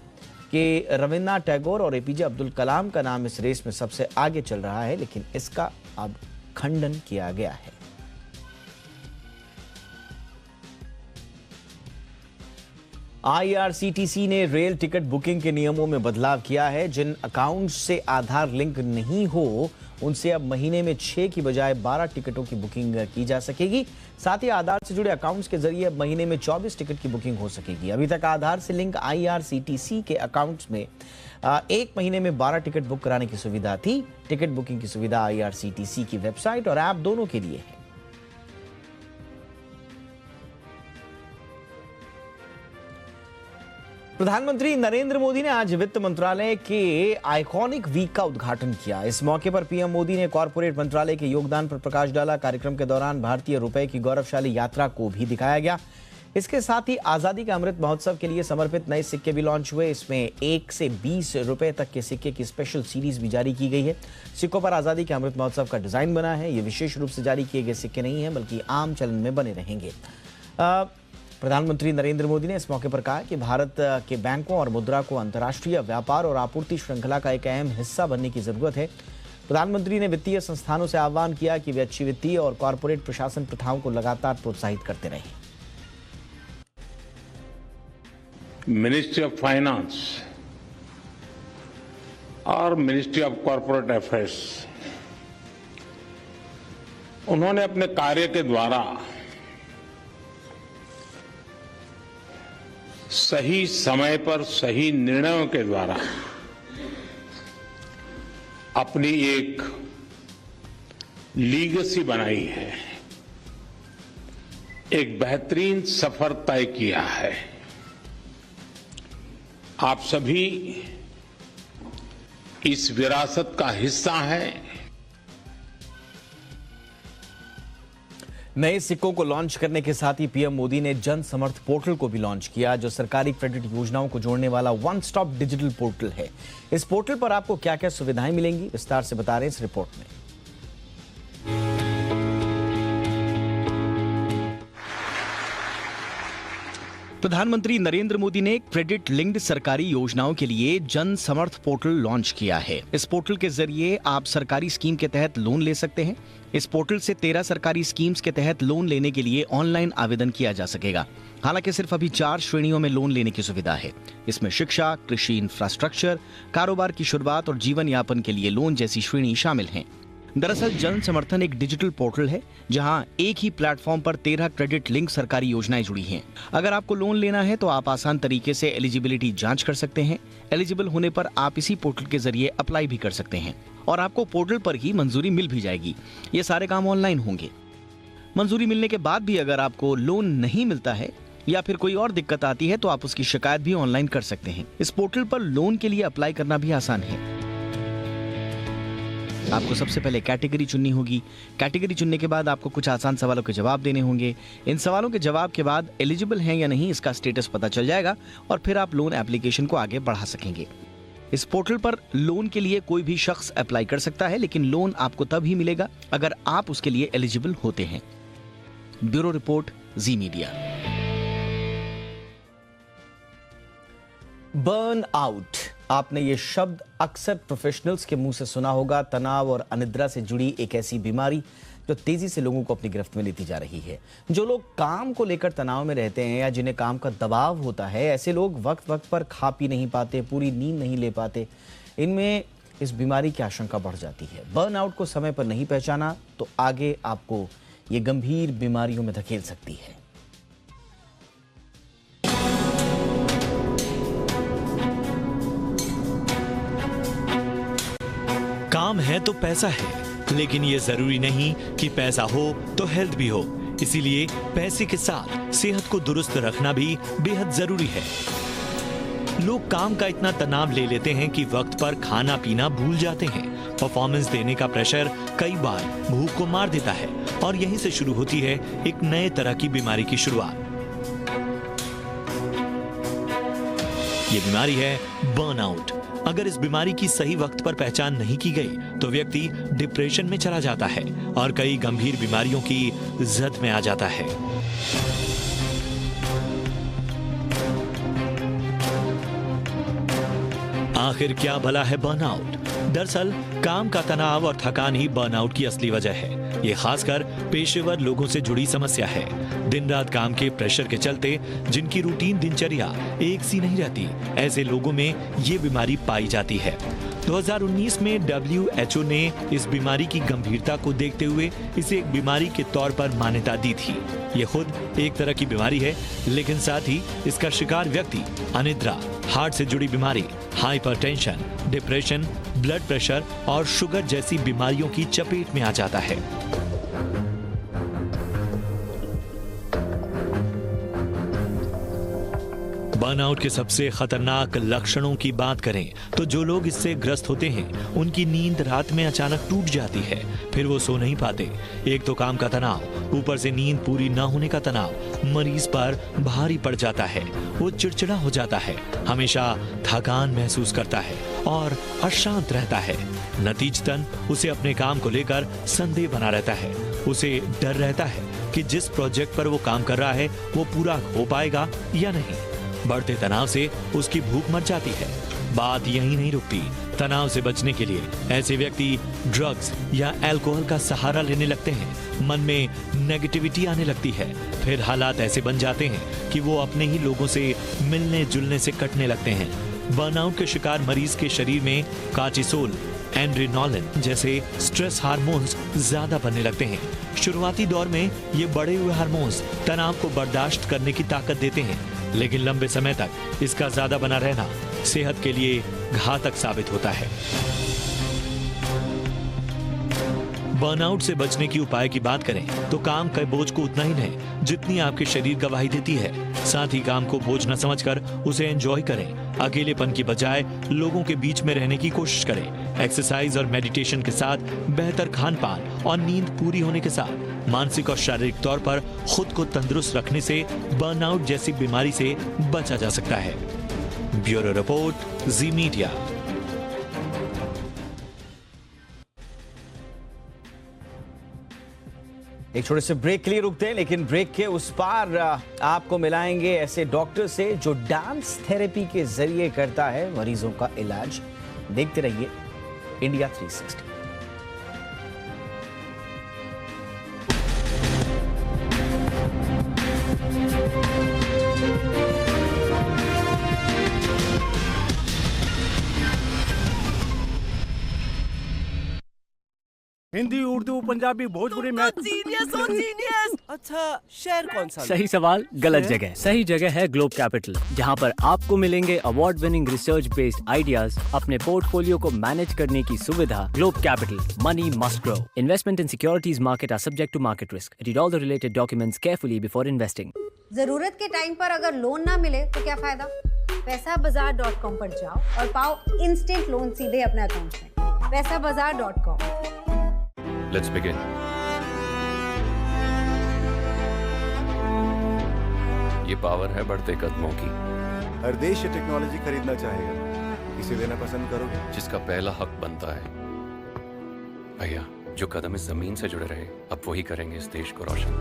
कि रविन्द्रनाथ टैगोर और एपीजे अब्दुल कलाम का नाम इस रेस में सबसे आगे चल रहा है, लेकिन इसका अब खंडन किया गया है। IRCTC ने रेल टिकट बुकिंग के नियमों में बदलाव किया है। जिन अकाउंट्स से आधार लिंक नहीं हो उनसे अब महीने में 6 की बजाय 12 टिकटों की बुकिंग की जा सकेगी। साथ ही आधार से जुड़े अकाउंट्स के जरिए अब महीने में 24 टिकट की बुकिंग हो सकेगी। अभी तक आधार से लिंक IRCTC के अकाउंट्स में एक महीने में 12 टिकट बुक कराने की सुविधा थी। टिकट बुकिंग की सुविधा IRCTC की वेबसाइट और ऐप दोनों के लिए है। प्रधानमंत्री नरेंद्र मोदी ने आज वित्त मंत्रालय के आइकॉनिक वीक का उद्घाटन किया। इस मौके पर पीएम मोदी ने कॉर्पोरेट मंत्रालय के योगदान पर प्रकाश डाला। कार्यक्रम के दौरान भारतीय रुपए की गौरवशाली यात्रा को भी दिखाया गया। इसके साथ ही आजादी का अमृत महोत्सव के लिए समर्पित नए सिक्के भी लॉन्च हुए। इसमें 1 से 20 रुपए तक के सिक्के की स्पेशल सीरीज भी जारी की गई है। सिक्कों पर आजादी के अमृत महोत्सव का डिजाइन बना है। ये विशेष रूप से जारी किए गए सिक्के नहीं है बल्कि आम चलन में बने रहेंगे। प्रधानमंत्री नरेंद्र मोदी ने इस मौके पर कहा कि भारत के बैंकों और मुद्रा को अंतर्राष्ट्रीय व्यापार और आपूर्ति श्रृंखला का एक अहम हिस्सा बनने की जरूरत है। प्रधानमंत्री ने वित्तीय संस्थानों से आह्वान किया कि वे अच्छी वित्तीय और कॉर्पोरेट प्रशासन प्रथाओं को लगातार प्रोत्साहित करते रहें। मिनिस्ट्री ऑफ फाइनेंस और मिनिस्ट्री ऑफ कॉर्पोरेट अफेयर्स उन्होंने अपने कार्य के द्वारा सही समय पर सही निर्णयों के द्वारा अपनी एक लीगेसी बनाई है, एक बेहतरीन सफर तय किया है। आप सभी इस विरासत का हिस्सा हैं। नए सिक्कों को लॉन्च करने के साथ ही पीएम मोदी ने जन समर्थ पोर्टल को भी लॉन्च किया, जो सरकारी क्रेडिट योजनाओं को जोड़ने वाला वन स्टॉप डिजिटल पोर्टल है। इस पोर्टल पर आपको क्या क्या सुविधाएं मिलेंगी, विस्तार से बता रहे हैं इस रिपोर्ट में। प्रधानमंत्री नरेंद्र मोदी ने क्रेडिट लिंक्ड सरकारी योजनाओं के लिए जन समर्थ पोर्टल लॉन्च किया है। इस पोर्टल के जरिए आप सरकारी स्कीम के तहत लोन ले सकते हैं। इस पोर्टल से 13 सरकारी स्कीम्स के तहत लोन लेने के लिए ऑनलाइन आवेदन किया जा सकेगा। हालांकि सिर्फ अभी 4 श्रेणियों में लोन लेने की सुविधा है। इसमें शिक्षा, कृषि इंफ्रास्ट्रक्चर, कारोबार की शुरुआत और जीवन यापन के लिए लोन जैसी श्रेणी शामिल हैं। दरअसल जन समर्थन एक डिजिटल पोर्टल है जहां एक ही प्लेटफॉर्म पर 13 क्रेडिट लिंक सरकारी योजनाएं जुड़ी हैं। अगर आपको लोन लेना है तो आप आसान तरीके से एलिजिबिलिटी जांच कर सकते हैं। एलिजिबल होने पर आप इसी पोर्टल के जरिए अप्लाई भी कर सकते हैं और आपको पोर्टल पर ही मंजूरी मिल भी जाएगी। ये सारे काम ऑनलाइन होंगे। मंजूरी मिलने के बाद भी अगर आपको लोन नहीं मिलता है या फिर कोई और दिक्कत आती है तो आप उसकी शिकायत भी ऑनलाइन कर सकते हैं। इस पोर्टल पर लोन के लिए अप्लाई करना भी आसान है। आपको सबसे पहले कैटेगरी चुननी होगी। कैटेगरी चुनने के बाद आपको कुछ आसान सवालों के जवाब देने होंगे। इन सवालों के जवाब के बाद एलिजिबल हैं या नहीं इसका स्टेटस पता चल जाएगा और फिर आप लोन एप्लीकेशन को आगे बढ़ा सकेंगे। इस पोर्टल पर लोन के लिए कोई भी शख्स अप्लाई कर सकता है, लेकिन लोन आपको तब ही मिलेगा अगर आप उसके लिए एलिजिबल होते हैं। ब्यूरो रिपोर्ट, जी मीडिया। बर्न आउट, आपने ये शब्द अक्सर प्रोफेशनल्स के मुंह से सुना होगा। तनाव और अनिद्रा से जुड़ी एक ऐसी बीमारी जो तेजी से लोगों को अपनी गिरफ्त में लेती जा रही है। जो लोग काम को लेकर तनाव में रहते हैं या जिन्हें काम का दबाव होता है, ऐसे लोग वक्त वक्त पर खा पी नहीं पाते, पूरी नींद नहीं ले पाते। इनमें इस बीमारी की आशंका बढ़ जाती है। बर्नआउट को समय पर नहीं पहचाना तो आगे आपको ये गंभीर बीमारियों में धकेल सकती है। काम है तो पैसा है, लेकिन ये जरूरी नहीं कि पैसा हो तो हेल्थ भी हो। इसीलिए पैसे के साथ सेहत को दुरुस्त रखना भी बेहद जरूरी है। लोग काम का इतना तनाव ले लेते हैं कि वक्त पर खाना पीना भूल जाते हैं। परफॉर्मेंस देने का प्रेशर कई बार भूख को मार देता है और यहीं से शुरू होती है एक नए तरह की बीमारी की शुरुआत। ये बीमारी है बर्नआउट। अगर इस बीमारी की सही वक्त पर पहचान नहीं की गई तो व्यक्ति डिप्रेशन में चला जाता है और कई गंभीर बीमारियों की जद में आ जाता है। आखिर क्या भला है बर्नआउट? दरअसल काम का तनाव और थकान ही बर्नआउट की असली वजह है। ये खासकर पेशेवर लोगों से जुड़ी समस्या है। दिन रात काम के प्रेशर के चलते जिनकी रूटीन दिनचर्या एक सी नहीं रहती, ऐसे लोगों में ये बीमारी पाई जाती है। 2019 में WHO ने इस बीमारी की गंभीरता को देखते हुए इसे एक बीमारी के तौर पर मान्यता दी थी। ये खुद एक तरह की बीमारी है, लेकिन साथ ही इसका शिकार व्यक्ति अनिद्रा, हार्ट से जुड़ी बीमारी, हाइपरटेंशन, डिप्रेशन, ब्लड प्रेशर और शुगर जैसी बीमारियों की चपेट में आ जाता है। बर्नआउट के सबसे खतरनाक लक्षणों की बात करें तो जो लोग इससे ग्रस्त होते हैं उनकी नींद रात में अचानक टूट जाती है, फिर वो सो नहीं पाते। एक तो काम का तनाव, ऊपर से नींद पूरी ना होने का तनाव मरीज पर भारी पड़ जाता है। वो चिड़चिड़ा हो जाता है, हमेशा थकान महसूस करता है और अशांत रहता है। नतीजतन उसे अपने काम को लेकर संदेह बना रहता है। उसे डर रहता है कि जिस प्रोजेक्ट पर वो काम कर रहा है वो पूरा हो पाएगा या नहीं। बढ़ते तनाव से उसकी भूख मर जाती है। बात यही नहीं रुकती। तनाव से बचने के लिए ऐसे व्यक्ति ड्रग्स या अल्कोहल का सहारा लेने लगते हैं। मन में नेगेटिविटी आने लगती है। फिर हालात ऐसे बन जाते हैं कि वो अपने ही लोगों से मिलने जुलने से कटने लगते हैं। बर्नआउट के शिकार मरीज के शरीर में कार्टिसोल, एड्रेनालिन जैसे स्ट्रेस हार्मोन्स ज्यादा बनने लगते हैं। शुरुआती दौर में ये बढ़े हुए हार्मोन्स तनाव को बर्दाश्त करने की ताकत देते हैं, लेकिन लंबे समय तक इसका ज्यादा बना रहना सेहत के लिए घातक साबित होता है। बर्नआउट से बचने की उपाय की बात करें तो काम के बोझ को उतना ही लें जितनी आपके शरीर गवाही देती है। साथ ही काम को बोझ न समझकर उसे एंजॉय करें। अकेलेपन की बजाय लोगों के बीच में रहने की कोशिश करें। एक्सरसाइज और मेडिटेशन के साथ, बेहतर खान पान और नींद पूरी होने के साथ मानसिक और शारीरिक तौर पर खुद को तंदुरुस्त रखने से बर्नआउट जैसी बीमारी से बचा जा सकता है। ब्यूरो रिपोर्ट, जी मीडिया। एक छोटे से ब्रेक के लिए रुकते हैं, लेकिन ब्रेक के उस पार आपको मिलाएंगे ऐसे डॉक्टर से जो डांस थेरेपी के जरिए करता है मरीजों का इलाज। देखते रहिए इंडिया 360। हिंदी, उर्दू, पंजाबी, भोजपुरी में जीनियस। अच्छा, शहर कौन सा? सही सवाल, गलत जगह। सही जगह है ग्लोब कैपिटल, जहां पर आपको मिलेंगे award winning research based ideas, अपने पोर्टफोलियो को मैनेज करने की सुविधा। Globe capital, money must grow. Investment in securities market are subject to market risk. Read all the related documents carefully before investing. जरूरत के टाइम पर अगर लोन ना मिले तो क्या फायदा? पैसाबाजार.com पर जाओ और पाओ इंस्टेंट लोन सीधे अपने अकाउंट में। पैसाबाजार.com। Let's begin. ये पावर है बढ़ते कदमों की। हर देश ये टेक्नोलॉजी खरीदना चाहेगा, इसे लेना पसंद करोगे? जिसका पहला हक बनता है भैया, जो कदम इस जमीन से जुड़े रहे, अब वही करेंगे इस देश को रोशन।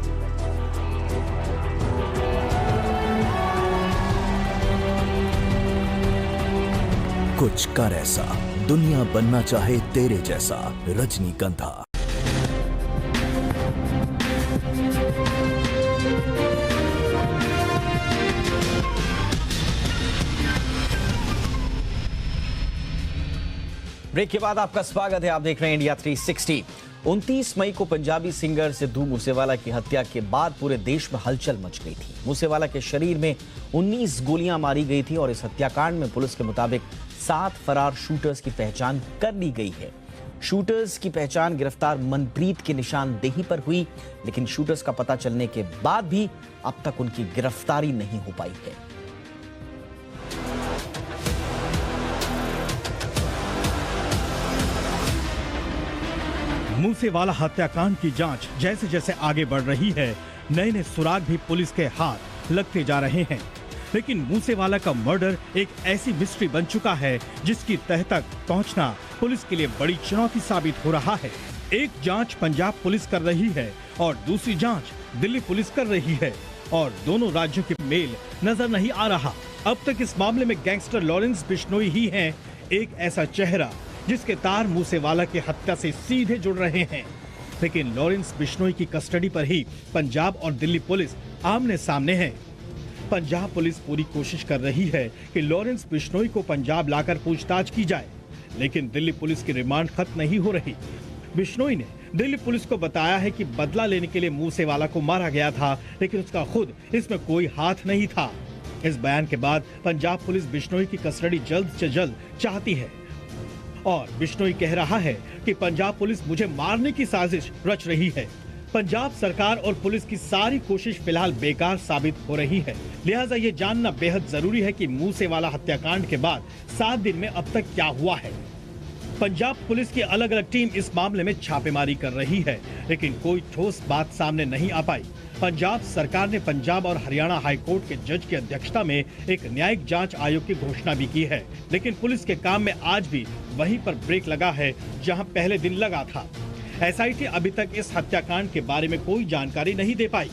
कुछ कर ऐसा, दुनिया बनना चाहे तेरे जैसा। रजनीगंधा। ब्रेक के बाद आपका स्वागत है। आप देख रहे हैं इंडिया 360। 29 मई को पंजाबी सिंगर सिद्धू मूसेवाला की हत्या के बाद पूरे देश में हलचल मच गई थी। मूसेवाला के शरीर में 19 गोलियां मारी गई थी और इस हत्याकांड में पुलिस के मुताबिक 7 फरार शूटर्स की पहचान कर ली गई है। शूटर्स की पहचान गिरफ्तार मनप्रीत की निशानदेही पर हुई, लेकिन शूटर्स का पता चलने के बाद भी अब तक उनकी गिरफ्तारी नहीं हो पाई है। मूसेवाला हत्याकांड की जांच जैसे जैसे आगे बढ़ रही है, नए नए सुराग भी पुलिस के हाथ लगते जा रहे हैं। लेकिन मूसेवाला का मर्डर एक ऐसी मिस्ट्री बन चुका है जिसकी तह तक पहुंचना पुलिस के लिए बड़ी चुनौती साबित हो रहा है। एक जांच पंजाब पुलिस कर रही है और दूसरी जांच दिल्ली पुलिस कर रही है, और दोनों राज्यों के मेल नजर नहीं आ रहा। अब तक इस मामले में गैंगस्टर लॉरेंस बिश्नोई ही है एक ऐसा चेहरा जिसके तार मूसेवाला की हत्या से सीधे जुड़ रहे हैं। लेकिन लॉरेंस बिश्नोई की कस्टडी पर ही पंजाब और दिल्ली पुलिस आमने सामने है। पंजाब पुलिस पूरी कोशिश कर रही है कि लॉरेंस बिश्नोई को पंजाब लाकर पूछताछ की जाए, लेकिन दिल्ली पुलिस की रिमांड खत्म नहीं हो रही। बिश्नोई ने दिल्ली पुलिस को बताया है कि बदला लेने के लिए मूसेवाला को मारा गया था, लेकिन उसका खुद इसमें कोई हाथ नहीं था। इस बयान के बाद पंजाब पुलिस बिश्नोई की कस्टडी जल्द से जल्द चाहती है और बिश्नोई कह रहा है कि पंजाब पुलिस मुझे मारने की साजिश रच रही है। पंजाब सरकार और पुलिस की सारी कोशिश फिलहाल बेकार साबित हो रही है। लिहाजा ये जानना बेहद जरूरी है कि मूसेवाला हत्याकांड के बाद 7 दिन में अब तक क्या हुआ है। पंजाब पुलिस की अलग अलग टीम इस मामले में छापेमारी कर रही है, लेकिन कोई ठोस बात सामने नहीं आ पाई। पंजाब सरकार ने पंजाब और हरियाणा हाई कोर्ट के जज की अध्यक्षता में एक न्यायिक जांच आयोग की घोषणा भी की है, लेकिन पुलिस के काम में आज भी वहीं पर ब्रेक लगा है जहां पहले दिन लगा था। एसआईटी अभी तक इस हत्याकांड के बारे में कोई जानकारी नहीं दे पाई।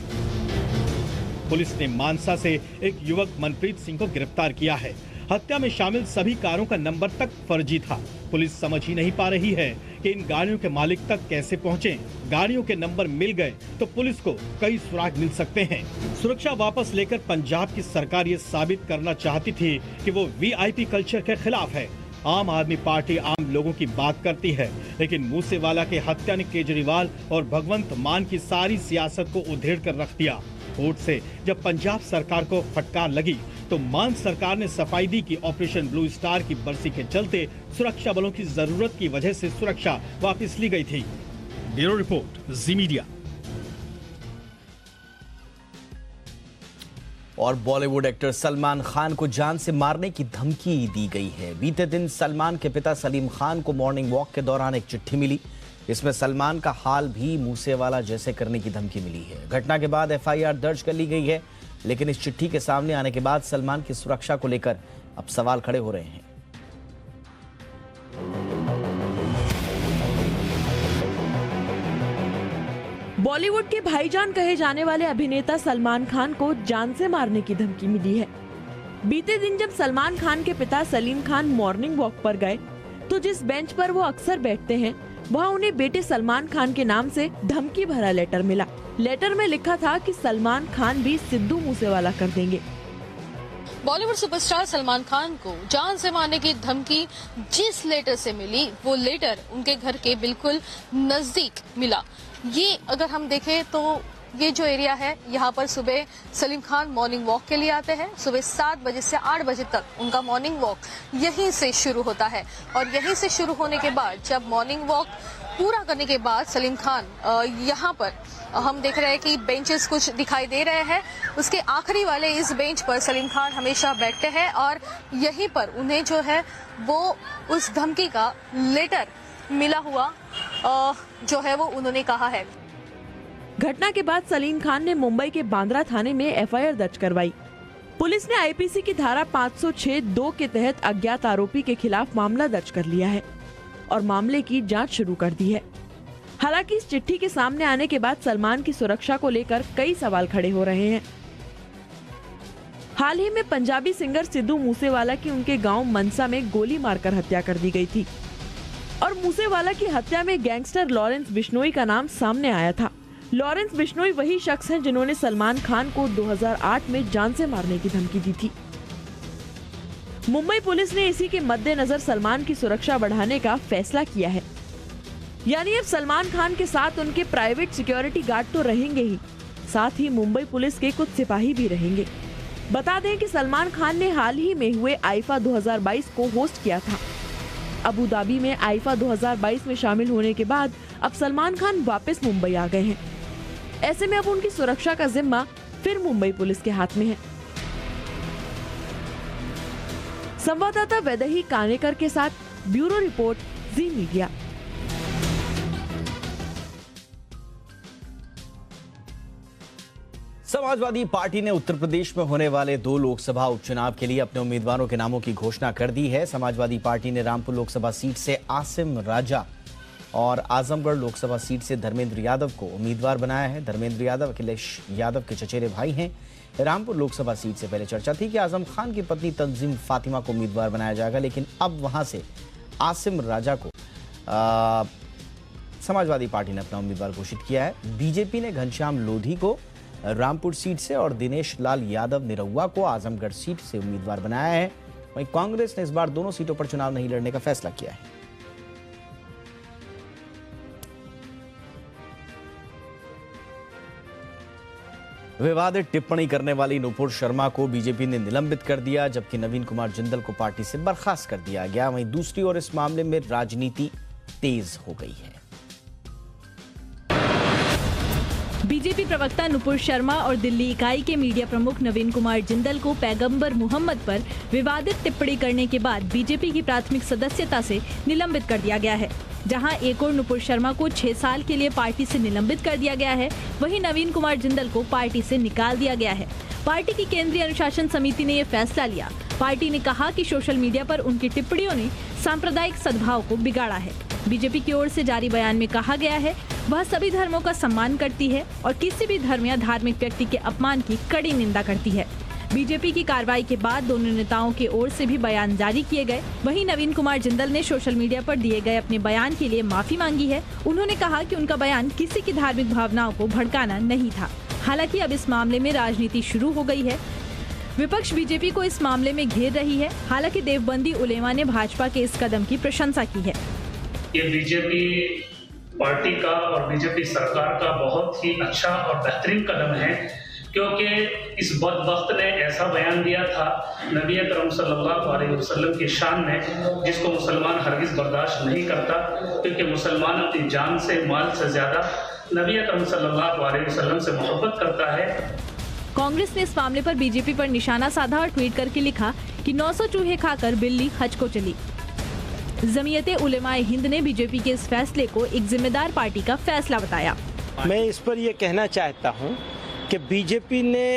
पुलिस ने मानसा से एक युवक मनप्रीत सिंह को गिरफ्तार किया है। हत्या में शामिल सभी कारों का नंबर तक फर्जी था। पुलिस समझ ही नहीं पा रही है कि इन गाड़ियों के मालिक तक कैसे पहुंचे। गाड़ियों के नंबर मिल गए तो पुलिस को कई सुराग मिल सकते हैं। सुरक्षा वापस लेकर पंजाब की सरकार ये साबित करना चाहती थी कि वो वीआईपी कल्चर के खिलाफ है। आम आदमी पार्टी आम लोगों की बात करती है, लेकिन मूसेवाला के हत्या ने केजरीवाल और भगवंत मान की सारी सियासत को उधेड़ कर रख दिया। कोर्ट से जब पंजाब सरकार को फटकार लगी तो मान सरकार ने सफाई दी कि ऑपरेशन ब्लू स्टार की बरसी के चलते सुरक्षा बलों की जरूरत की वजह से सुरक्षा वापस ली गई थी। ब्यूरो रिपोर्ट, जी मीडिया। और बॉलीवुड एक्टर सलमान खान को जान से मारने की धमकी दी गई है। बीते दिन सलमान के पिता सलीम खान को मॉर्निंग वॉक के दौरान एक चिट्ठी मिली। इसमें सलमान का हाल भी मूसेवाला जैसे करने की धमकी मिली है। घटना के बाद एफआईआर दर्ज कर ली गई है, लेकिन इस चिट्ठी के सामने आने के बाद सलमान की सुरक्षा को लेकर अब सवाल खड़े हो रहे हैं। बॉलीवुड के भाईजान कहे जाने वाले अभिनेता सलमान खान को जान से मारने की धमकी मिली है। बीते दिन जब सलमान खान के पिता सलीम खान मॉर्निंग वॉक पर गए तो जिस बेंच पर वो अक्सर बैठते हैं वहाँ उन्हें बेटे सलमान खान के नाम से धमकी भरा लेटर मिला। लेटर में लिखा था कि सलमान खान भी सिद्धू मूसेवाला कर देंगे। बॉलीवुड सुपरस्टार सलमान खान को जान से मारने की धमकी जिस लेटर से मिली वो लेटर उनके घर के बिल्कुल नजदीक मिला। ये अगर हम देखें तो ये जो एरिया है यहाँ पर सुबह सलीम खान मॉर्निंग वॉक के लिए आते हैं। सुबह 7 बजे से 8 बजे तक उनका मॉर्निंग वॉक यहीं से शुरू होता है और यहीं से शुरू होने के बाद जब मॉर्निंग वॉक पूरा करने के बाद सलीम खान यहाँ पर हम देख रहे हैं कि बेंचेस कुछ दिखाई दे रहे हैं। उसके आखिरी वाले इस बेंच पर सलीम खान हमेशा बैठते हैं और यहीं पर उन्हें जो है वो उस धमकी का लेटर मिला हुआ जो है वो उन्होंने कहा है। घटना के बाद सलीम खान ने मुंबई के बांद्रा थाने में एफआईआर दर्ज करवाई। पुलिस ने आईपीसी की धारा 506(2) के तहत अज्ञात आरोपी के खिलाफ मामला दर्ज कर लिया है और मामले की जांच शुरू कर दी है। हालांकि इस चिट्ठी के सामने आने के बाद सलमान की सुरक्षा को लेकर कई सवाल खड़े हो रहे हैं। हाल ही में पंजाबी सिंगर सिद्धू मूसेवाला की उनके गांव मनसा में गोली मारकर हत्या कर दी गई थी और मूसेवाला की हत्या में गैंगस्टर लॉरेंस बिश्नोई का नाम सामने आया था। लॉरेंस बिश्नोई वही शख्स हैं जिन्होंने सलमान खान को 2008 में जान से मारने की धमकी दी थी। मुंबई पुलिस ने इसी के मद्देनजर सलमान की सुरक्षा बढ़ाने का फैसला किया है। यानी अब सलमान खान के साथ उनके प्राइवेट सिक्योरिटी गार्ड तो रहेंगे ही, साथ ही मुंबई पुलिस के कुछ सिपाही भी रहेंगे। बता दें कि सलमान खान ने हाल ही में हुए आईफा 2022 को होस्ट किया था। अबू धाबी में आईफा 2022 में शामिल होने के बाद अब सलमान खान वापस मुंबई आ गए हैं। ऐसे में अब उनकी सुरक्षा का जिम्मा फिर मुंबई पुलिस के हाथ में है। संवाददाता वैदेही कानेकर के साथ ब्यूरो रिपोर्ट, जी मीडिया। समाजवादी पार्टी ने उत्तर प्रदेश में होने वाले 2 लोकसभा उपचुनाव के लिए अपने उम्मीदवारों के नामों की घोषणा कर दी है। समाजवादी पार्टी ने रामपुर लोकसभा सीट से आसिम राजा और आजमगढ़ लोकसभा सीट से धर्मेंद्र यादव को उम्मीदवार बनाया है। धर्मेंद्र यादव अखिलेश यादव के चचेरे भाई हैं। रामपुर लोकसभा सीट से पहले चर्चा थी कि आजम खान की पत्नी तंजीम फातिमा को उम्मीदवार बनाया जाएगा, लेकिन अब वहां से आसिम राजा को समाजवादी पार्टी ने अपना उम्मीदवार घोषित किया है। बीजेपी ने घनश्याम लोधी को रामपुर सीट से और दिनेश लाल यादव निरहुआ को आजमगढ़ सीट से उम्मीदवार बनाया है। वहीं कांग्रेस ने इस बार दोनों सीटों पर चुनाव नहीं लड़ने का फैसला किया है। विवादित टिप्पणी करने वाली नुपुर शर्मा को बीजेपी ने निलंबित कर दिया, जबकि नवीन कुमार जिंदल को पार्टी से बर्खास्त कर दिया गया। वहीं दूसरी ओर इस मामले में राजनीति तेज हो गई है। बीजेपी प्रवक्ता नुपुर शर्मा और दिल्ली इकाई के मीडिया प्रमुख नवीन कुमार जिंदल को पैगंबर मोहम्मद पर विवादित टिप्पणी करने के बाद बीजेपी की प्राथमिक सदस्यता से निलंबित कर दिया गया है। जहां एक और नुपुर शर्मा को 6 साल के लिए पार्टी से निलंबित कर दिया गया है, वहीं नवीन कुमार जिंदल को पार्टी से निकाल दिया गया है। पार्टी की केंद्रीय अनुशासन समिति ने ये फैसला लिया। पार्टी ने कहा कि सोशल मीडिया पर उनकी टिप्पणियों ने सांप्रदायिक सद्भाव को बिगाड़ा है। बीजेपी की ओर से जारी बयान में कहा गया है, वह सभी धर्मों का सम्मान करती है और किसी भी धर्म या धार्मिक व्यक्ति के अपमान की कड़ी निंदा करती है। बीजेपी की कार्रवाई के बाद दोनों नेताओं की ओर से भी बयान जारी किए गए। वहीं नवीन कुमार जिंदल ने सोशल मीडिया पर दिए गए अपने बयान के लिए माफी मांगी है। उन्होंने कहा कि उनका बयान किसी की धार्मिक भावनाओं को भड़काना नहीं था। हालांकि अब इस मामले में राजनीति शुरू हो गई है। विपक्ष बीजेपी को इस मामले में घेर रही है। हालांकि देवबंदी उलेमा ने भाजपा के इस कदम की प्रशंसा की है। ये बीजेपी पार्टी का और बीजेपी सरकार का बहुत ही अच्छा और बेहतरीन कदम है, क्योंकि इस बदबख्त ने ऐसा बयान दिया था नबी अकरम सल्लल्लाहु अलैहि वसल्लम की शान में, जिसको मुसलमान हरगिज़ बर्दाश्त नहीं करता, क्योंकि मुसलमान अपनी जान से, माल से ज्यादा नबी अकरम सल्लल्लाहु अलैहि वसल्लम से मोहब्बत करता है। कांग्रेस ने इस मामले पर बीजेपी पर निशाना साधा और ट्वीट करके लिखा कि 900 चूहे खाकर बिल्ली हज को चली। जमीयते उलेमाए हिंद ने बीजेपी के इस फैसले को एक जिम्मेदार पार्टी का फैसला बताया। मैं इस पर यह कहना चाहता हूं कि बीजेपी ने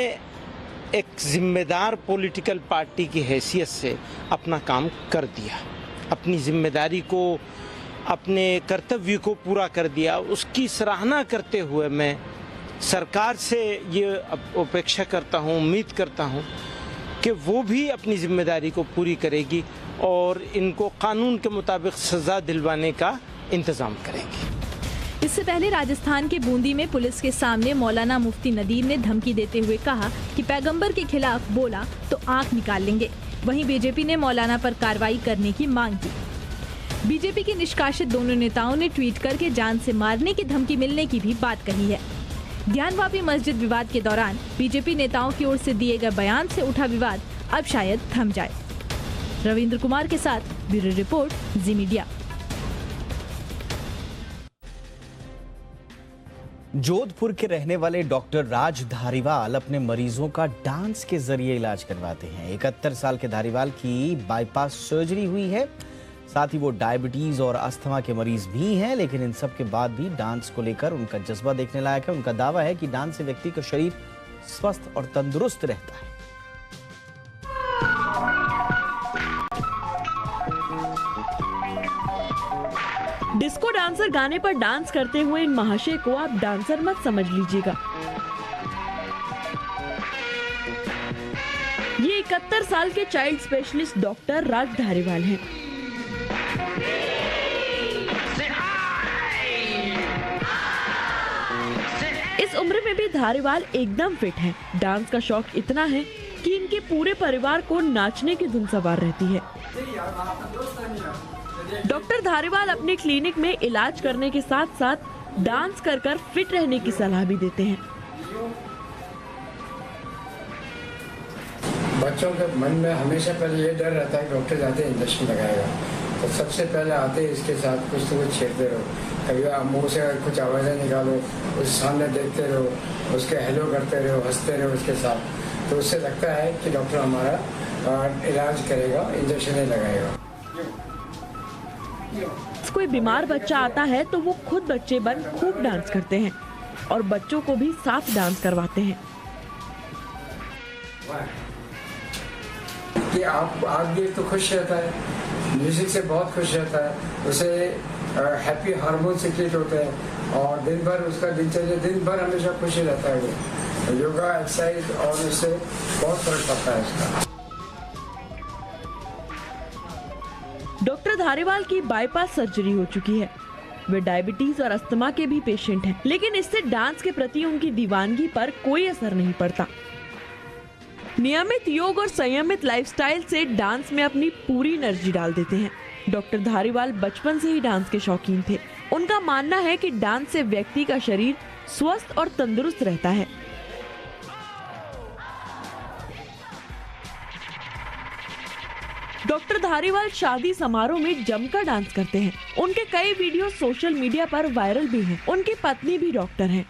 एक जिम्मेदार पॉलिटिकल पार्टी की हैसियत से अपना काम कर दिया, अपनी जिम्मेदारी को, अपने कर्तव्य को पूरा कर दिया। उसकी सराहना करते हुए मैं सरकार से ये अपेक्षा करता हूँ, उम्मीद करता हूँ कि वो भी अपनी जिम्मेदारी को पूरी करेगी और इनको कानून के मुताबिक सजा दिलवाने का इंतजाम करेगी। इससे पहले राजस्थान के बूंदी में पुलिस के सामने मौलाना मुफ्ती नदीम ने धमकी देते हुए कहा कि पैगंबर के खिलाफ बोला तो आंख निकाल लेंगे। वहीं बीजेपी ने मौलाना पर कार्रवाई करने की मांग की। बीजेपी के निष्कासित दोनों नेताओं ने ट्वीट करके जान से मारने की धमकी मिलने की भी बात कही है। ज्ञानवापी मस्जिद विवाद के दौरान बीजेपी नेताओं की ओर से दिए गए बयान से उठा विवाद अब शायद थम जाए। रविंद्र कुमार के साथ ब्यूरो रिपोर्ट, जी मीडिया। जोधपुर के रहने वाले डॉक्टर राज धारीवाल अपने मरीजों का डांस के जरिए इलाज करवाते हैं। 71 साल के धारीवाल की बाईपास सर्जरी हुई है। साथ ही वो डायबिटीज और अस्थमा के मरीज भी हैं, लेकिन इन सब के बाद भी डांस को लेकर उनका जज्बा देखने लायक है। उनका दावा है कि डांस से व्यक्ति का शरीर स्वस्थ और तंदुरुस्त रहता है। डिस्को डांसर गाने पर डांस करते हुए इन महाशय को आप डांसर मत समझ लीजिएगा। ये 71 साल के चाइल्ड स्पेशलिस्ट डॉक्टर राज धारीवाल हैं। इस उम्र में भी धारीवाल एकदम फिट हैं। डांस का शौक इतना है कि इनके पूरे परिवार को नाचने की धुन सवार रहती है। डॉक्टर धारीवाल अपने क्लिनिक में इलाज करने के साथ साथ डांस कर फिट रहने की सलाह भी देते हैं। बच्चों के मन में हमेशा पहले ये डर रहता है डॉक्टर जाते इंजेक्शन लगाएगा, तो सबसे पहले आते इसके साथ कुछ तो कुछ छेड़ते रहो, कभी मुंह से कुछ आवाज़ें निकालो, उस सामने देखते रहो, उसके हेलो करते रहो, हंसते रहो उसके साथ, तो उससे लगता है कि डॉक्टर हमारा इलाज करेगा, इंजेक्शन नहीं लगाएगा। कोई बीमार बच्चा आता है तो वो खुद बच्चे बन खूब डांस करते हैं और बच्चों को भी साथ डांस करवाते हैं। कि आप आगे तो खुश रहता है, म्यूजिक से बहुत खुश रहता है, उसे हैप्पी हार्मोन सिक्रेट होते हैं और दिन भर उसका दिनचर्या दिन भर हमेशा खुश रहता है। वो योगा एक्सरसाइज और उससे बहुत फर्क पड़ता है उसका। डॉक्टर धारीवाल की बाईपास सर्जरी हो चुकी है। वे डायबिटीज और अस्थमा के भी पेशेंट हैं, लेकिन इससे डांस के प्रति उनकी दीवानगी पर कोई असर नहीं पड़ता। नियमित योग और संयमित लाइफस्टाइल से डांस में अपनी पूरी एनर्जी डाल देते हैं। डॉक्टर धारीवाल बचपन से ही डांस के शौकीन थे। उनका मानना है कि डांस से व्यक्ति का शरीर स्वस्थ और तंदुरुस्त रहता है। डॉक्टर धारीवाल शादी समारोह में जमकर डांस करते हैं। उनके कई वीडियो सोशल मीडिया पर वायरल भी हैं। उनकी पत्नी भी डॉक्टर हैं।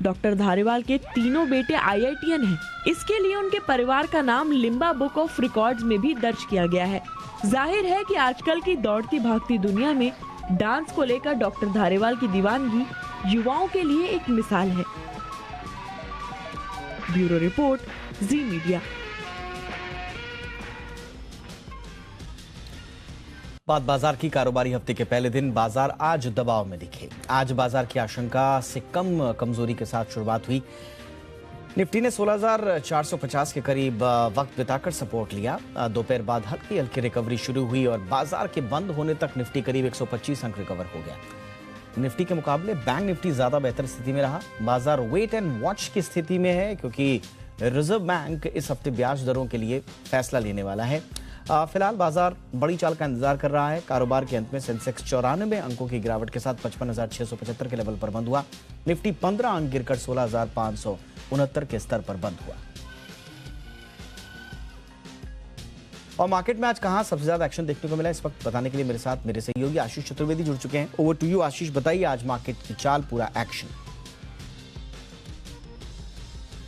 डॉक्टर धारीवाल के तीनों बेटे IITian हैं। इसके लिए उनके परिवार का नाम लिम्बा बुक ऑफ रिकॉर्ड्स में भी दर्ज किया गया है। जाहिर है कि आजकल की दौड़ती भागती दुनिया में डांस को लेकर डॉक्टर धारीवाल की दीवानगी युवाओं के लिए एक मिसाल है। ब्यूरो रिपोर्ट, जी मीडिया। बात बाजार की। कारोबारी हफ्ते के पहले दिन बाजार आज दबाव में दिखे। आज बाजार की आशंका से कम कमजोरी के साथ शुरुआत हुई। निफ्टी ने 16,450 के करीब वक्त बिताकर सपोर्ट लिया। दोपहर बाद हल्की हल्की रिकवरी शुरू हुई और बाजार के बंद होने तक निफ्टी करीब 125 अंक रिकवर हो गया। निफ्टी के मुकाबले बैंक निफ्टी ज्यादा बेहतर स्थिति में रहा। बाजार वेट एंड वॉच की स्थिति में है क्योंकि रिजर्व बैंक इस हफ्ते ब्याज दरों के लिए फैसला लेने वाला है। फिलहाल बाजार बड़ी चाल का इंतजार कर रहा है। कारोबार के अंत में सेंसेक्स 94 अंकों की गिरावट के साथ 55,675 के लेवल पर बंद हुआ। निफ्टी 15 अंक गिरकर 16,569 के स्तर पर बंद हुआ। और मार्केट में आज कहां सबसे ज्यादा एक्शन देखने को मिला, इस वक्त बताने के लिए मेरे साथ मेरे सहयोगी आशीष चतुर्वेदी जुड़ चुके हैं। ओवर टू यू आशीष, बताइए आज मार्केट की चाल, पूरा एक्शन।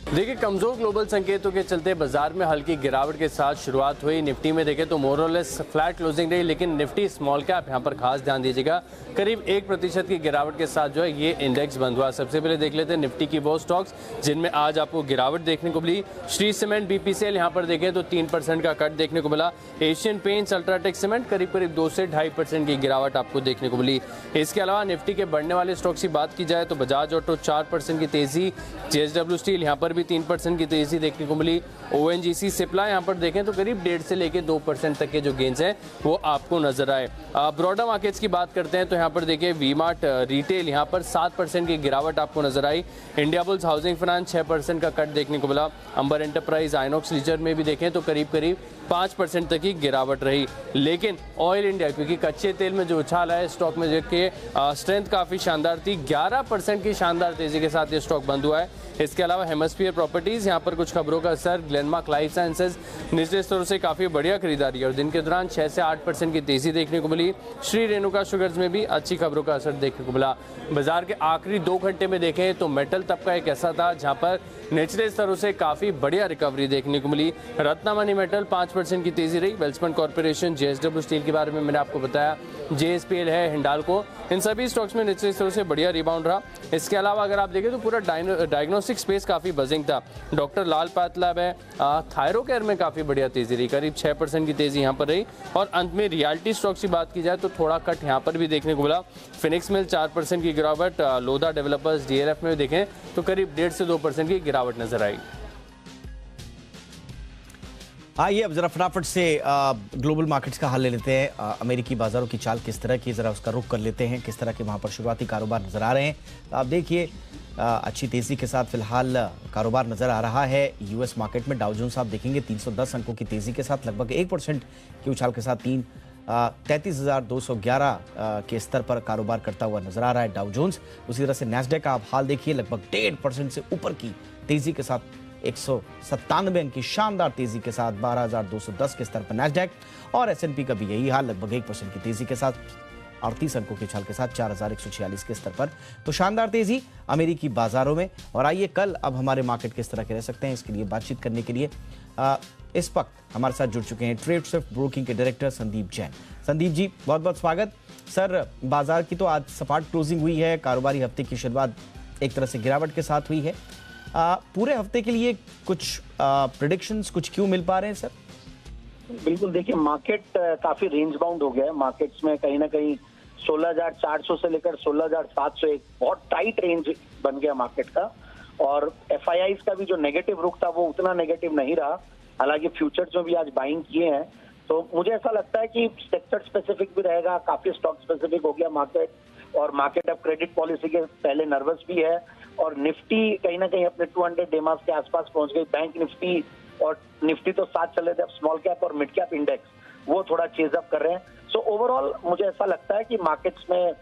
देखिए, कमजोर ग्लोबल संकेतों के चलते बाजार में हल्की गिरावट के साथ शुरुआत हुई। निफ्टी में देखें तो मोरलेस फ्लैट क्लोजिंग रही, लेकिन निफ्टी स्मॉल कैप यहां पर खास ध्यान दीजिएगा, करीब 1% की गिरावट के साथ जो है ये इंडेक्स बंद हुआ। सबसे पहले देख लेते हैं निफ्टी की वो स्टॉक्स जिनमें आज आपको गिरावट देखने को मिली। श्री सीमेंट BPCL यहां पर देखें तो 3% का कट देखने को मिला। एशियन पेंट्स अल्ट्राटेक सीमेंट करीब 2 से 2.5% की गिरावट आपको देखने को मिली। इसके अलावा निफ्टी के बढ़ने वाले स्टॉक्स की बात की जाए तो बजाज ऑटो 4% की तेजी, JSW स्टील यहाँ पर भी 3% की तेजी देखने को मिली। ONGC सिप्ला यहाँ पर देखें तो करीब 1.5 से लेकर 2% तक के जो गेंस हैं वो आपको नजर आए। ब्रॉडर मार्केट्स की बात करते हैं तो यहाँ पर देखिए वी-मार्ट रिटेल यहाँ पर 7% की गिरावट आपको नजर आई। इंडिया बुल्स हाउसिंग फाइनेंस 6% का कट देखने को मिला। अंबर एंटरप्राइज आइनॉक्स लीजर में भी देखें तो करीब 5% तक की गिरावट रही। लेकिन ऑयल इंडिया, क्योंकि कच्चे तेल में जो उछाल है स्टॉक में देखिए स्ट्रेंथ काफी शानदार थी, 11% की शानदार तेजी के साथ ये स्टॉक बंद हुआ है। इसके अलावा हेमस्फीयर प्रॉपर्टीज यहाँ पर कुछ खबरों का असर, ग्लेनमार्क लाइफ साइंसेज निचले स्तरों से काफी बढ़िया खरीदारी और दिन के दौरान 6 से 8% की तेजी देखने को मिली। श्री रेणुका शुगर्स में भी अच्छी खबरों का असर देखने को मिला। बाजार के आखिरी 2 घंटे में देखें तो मेटल तबका एक ऐसा था जहां पर निचले स्तरों से काफी बढ़िया रिकवरी देखने को मिली। रत्नामणि मेटल 5% की तेजी रही। वेल्सपन कॉर्पोरेशन, JSW स्टील के बारे में मैंने आपको बताया, JSPL है, हिंडाल्को, इन सभी स्टॉक्स में निचले स्तरों से बढ़िया रिबाउंड रहा। इसके अलावा अगर आप देखें तो पूरा डायग्नोस्टिक स्पेस काफी बजिंग था। डॉक्टर लाल पैथ लैब है, थायरोकेयर में काफी बढ़िया तेजी रही, करीब 6% की तेजी यहाँ पर रही। और अंत में रियल्टी स्टॉक्स की बात की जाए तो थोड़ा कट यहाँ पर भी देखने को मिला। फिनिक्स मिल 4% की गिरावट, लोधा डेवलपर्स DLF में देखें तो करीब 1.5 से 2% की गिरावट नजर आई। आइए अब जरा फटाफट से ग्लोबल मार्केट्स का हाल ले लेते हैं। अमेरिकी बाजारों की चाल किस तरह की, जरा उसका रुख कर लेते हैं, किस तरह के वहां पर शुरुआती कारोबार नजर आ रहे हैं। तो आप देखिए अच्छी तेजी के साथ फिलहाल कारोबार नजर आ रहा है। US मार्केट में डाउ जोन्स आप देखेंगे 310 अंकों की तेजी के साथ लगभग 1% की उछाल के साथ 33,211 के स्तर पर कारोबार करता हुआ नजर आ रहा है डाउ जोन्स। उसी तरह से नैस्डैक का आप हाल देखिए, लगभग 1.5% से ऊपर की तेजी के साथ 197 अंक की शानदार तेजी के साथ 12,210 के स्तर पर नैस्डैक। और S&P का भी यही हाल, लगभग 1% की तेजी के साथ 38 अंकों की उछाल के साथ 4,146 के स्तर पर। तो शानदार तेजी अमेरिकी बाजारों में। और आइए कल अब हमारे मार्केट किस तरह के रह सकते हैं, इसके लिए बातचीत करने के लिए इस वक्त हमारे साथ जुड़ चुके हैं ट्रेडस्विफ्ट ब्रोकिंग के डायरेक्टर संदीप जैन। संदीप जी, बहुत बहुत स्वागत। सर, बाजार की तो आज सपाट क्लोजिंग हुई है, कारोबारी हफ्ते की शुरुआत एक तरह से गिरावट के साथ हुई है। पूरे हफ्ते के लिए कुछ प्रेडिक्शंस, कुछ क्यों मिल पा रहे हैं सर? बिल्कुल, देखिए मार्केट काफी रेंज बाउंड हो गया है। मार्केट्स में कहीं ना कहीं 16,400 से लेकर 16,700 एक बहुत टाइट रेंज बन गया मार्केट का। और FIIs का भी जो नेगेटिव रुख था वो उतना नेगेटिव नहीं रहा, हालांकि फ्यूचर्स में भी आज बाइंग किए हैं। तो मुझे ऐसा लगता है कि सेक्टर स्पेसिफिक भी रहेगा, काफी स्टॉक स्पेसिफिक हो गया मार्केट। और मार्केट अब क्रेडिट पॉलिसी के पहले नर्वस भी है, और निफ्टी कहीं ना कहीं अपने 200 डेमास के आसपास पहुंच गई। बैंक निफ्टी और निफ्टी तो साथ चले थे, अब स्मॉल कैप और मिड कैप इंडेक्स वो थोड़ा चेज अप कर रहे हैं। सो ओवरऑल मुझे ऐसा लगता है कि मार्केट्स में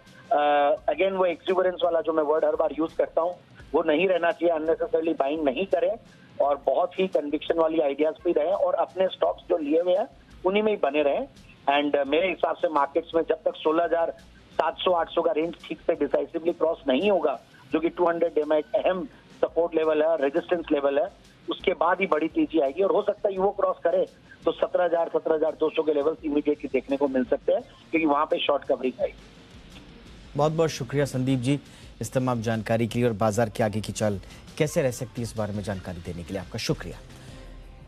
अगेन वो एक्सुबरेंस वाला जो मैं वर्ड हर बार यूज करता हूँ वो नहीं रहना चाहिए। अननेसेसरली बाइंग नहीं करें और बहुत ही कन्विक्शन वाली आइडियाज भी रहें और अपने स्टॉक्स जो लिए हुए हैं उन्हीं में ही बने रहें। एंड मेरे हिसाब से मार्केट्स में जब तक 16,700-800 का रेंज ठीक से डिसाइसिवली क्रॉस नहीं होगा, जो कि 200 डे में एक अहम सपोर्ट लेवल है, रेजिस्टेंस लेवल है, उसके बाद ही बड़ी तेजी आएगी। और हो सकता है वो क्रॉस करे तो 17,000-17,200 के लेवल्स इमीडिएटली देखने को मिल सकते हैं, क्योंकि वहां पे शॉर्ट कवरिंग आएगी। बहुत बहुत शुक्रिया संदीप जी इस तमाम जानकारी के लिए, और बाजार के आगे की चाल कैसे रह सकती है इस बारे में जानकारी देने के लिए आपका शुक्रिया।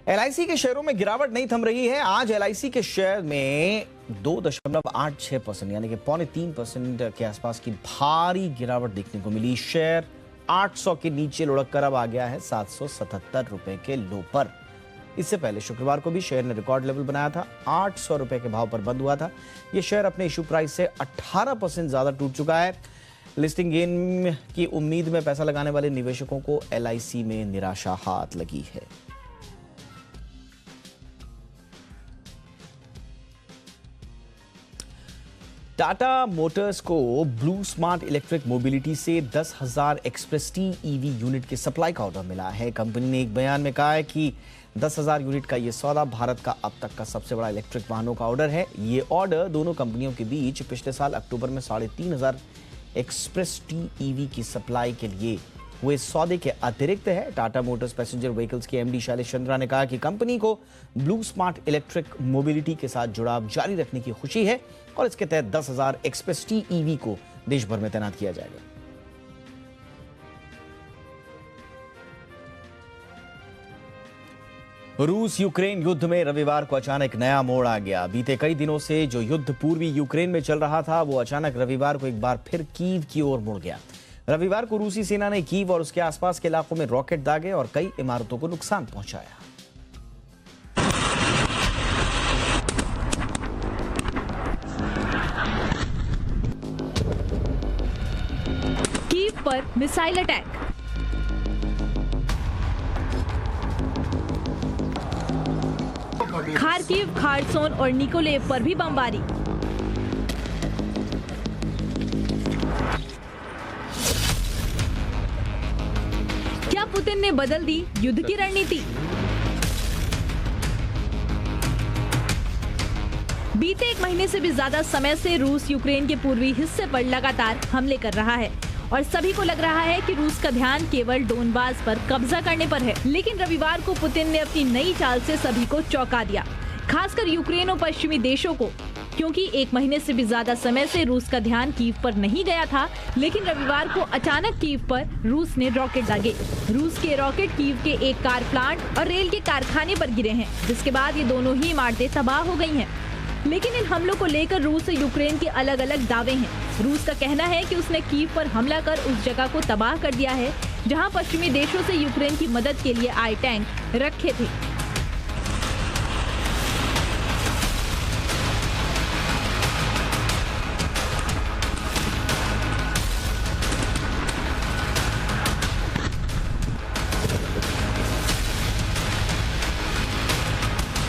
एलआईसी के शेयरों में गिरावट नहीं थम रही है। आज एलआईसी के शेयर में 2.86% यानी कि 2.3% के आसपास की भारी गिरावट देखने को मिली। शेयर 800 के नीचे लुढ़क कर अब आ गया है 777 रुपए के लो पर। इससे पहले शुक्रवार को भी शेयर ने रिकॉर्ड लेवल बनाया था, 800 रुपए के भाव पर बंद हुआ था। यह शेयर अपने इशू प्राइस से 18% ज्यादा टूट चुका है। लिस्टिंग गेन की उम्मीद में पैसा लगाने वाले निवेशकों को एलआईसी में निराशा हाथ लगी है। टाटा मोटर्स को ब्लू स्मार्ट इलेक्ट्रिक मोबिलिटी से 10,000 एक्सप्रेस टी ईवी यूनिट के सप्लाई का ऑर्डर मिला है। कंपनी ने एक बयान में कहा है कि 10,000 यूनिट का ये सौदा भारत का अब तक का सबसे बड़ा इलेक्ट्रिक वाहनों का ऑर्डर है। ये ऑर्डर दोनों कंपनियों के बीच पिछले साल अक्टूबर में 3,500 एक्सप्रेस टी ईवी की सप्लाई के लिए हुए सौदे के अतिरिक्त है। टाटा मोटर्स पैसेंजर व्हीकल्स के एमडी शैलेश चंद्रा ने कहा कि कंपनी को ब्लू स्मार्ट इलेक्ट्रिक मोबिलिटी के साथ जुड़ाव जारी रखने की खुशी है और इसके तहत 10,000 एक्सप्रेस टी ईवी को देश भर में तैनात किया जाएगा। रूस यूक्रेन युद्ध में रविवार को अचानक नया मोड़ आ गया। बीते कई दिनों से जो युद्ध पूर्वी यूक्रेन में चल रहा था वो अचानक रविवार को एक बार फिर कीव की ओर मुड़ गया। रविवार को रूसी सेना ने कीव और उसके आसपास के इलाकों में रॉकेट दागे और कई इमारतों को नुकसान पहुंचाया। कीव पर मिसाइल अटैक। खार्किव, खार्सन और निकोलेव पर भी बमबारी। क्या पुतिन ने बदल दी युद्ध की रणनीति? बीते एक महीने से भी ज्यादा समय से रूस यूक्रेन के पूर्वी हिस्से पर लगातार हमले कर रहा है और सभी को लग रहा है कि रूस का ध्यान केवल डोनबास पर कब्जा करने पर है। लेकिन रविवार को पुतिन ने अपनी नई चाल से सभी को चौंका दिया, खासकर यूक्रेन और पश्चिमी देशों को, क्योंकि एक महीने से भी ज्यादा समय से रूस का ध्यान कीव पर नहीं गया था। लेकिन रविवार को अचानक कीव पर रूस ने रॉकेट दागे। रूस के रॉकेट कीव के एक कार प्लांट और रेल के कारखाने पर गिरे हैं, जिसके बाद ये दोनों ही इमारतें तबाह हो गई हैं। लेकिन इन हमलों को लेकर रूस और यूक्रेन के अलग अलग दावे हैं। रूस का कहना है कि उसने कीव पर हमला कर उस जगह को तबाह कर दिया है जहां पश्चिमी देशों से यूक्रेन की मदद के लिए आए टैंक रखे थे।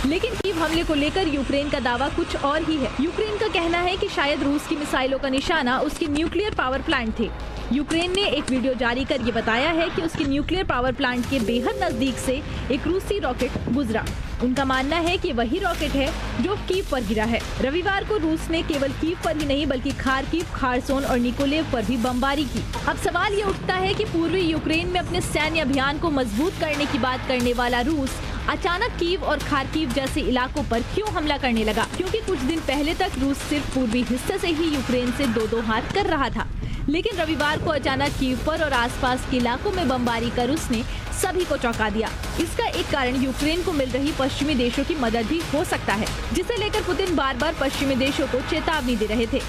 लेकिन कीव हमले को लेकर यूक्रेन का दावा कुछ और ही है। यूक्रेन का कहना है कि शायद रूस की मिसाइलों का निशाना उसके न्यूक्लियर पावर प्लांट थे। यूक्रेन ने एक वीडियो जारी कर ये बताया है कि उसके न्यूक्लियर पावर प्लांट के बेहद नजदीक से एक रूसी रॉकेट गुजरा। उनका मानना है कि वही रॉकेट है जो कीव पर गिरा है। रविवार को रूस ने केवल कीव पर ही नहीं बल्कि खार्किव, खार्सन और निकोलेव पर भी बमबारी की। अब सवाल ये उठता है कि पूर्वी यूक्रेन में अपने सैन्य अभियान को मजबूत करने की बात करने वाला रूस अचानक कीव और खार्किव जैसे इलाकों पर क्यों हमला करने लगा? क्योंकि कुछ दिन पहले तक रूस सिर्फ पूर्वी हिस्से से ही यूक्रेन से दो हाथ कर रहा था। लेकिन रविवार को अचानक कीव पर और आसपास के इलाकों में बमबारी कर उसने सभी को चौंका दिया। इसका एक कारण यूक्रेन को मिल रही पश्चिमी देशों की मदद भी हो सकता है, जिसे लेकर पुतिन बार बार पश्चिमी देशों को चेतावनी दे रहे थे।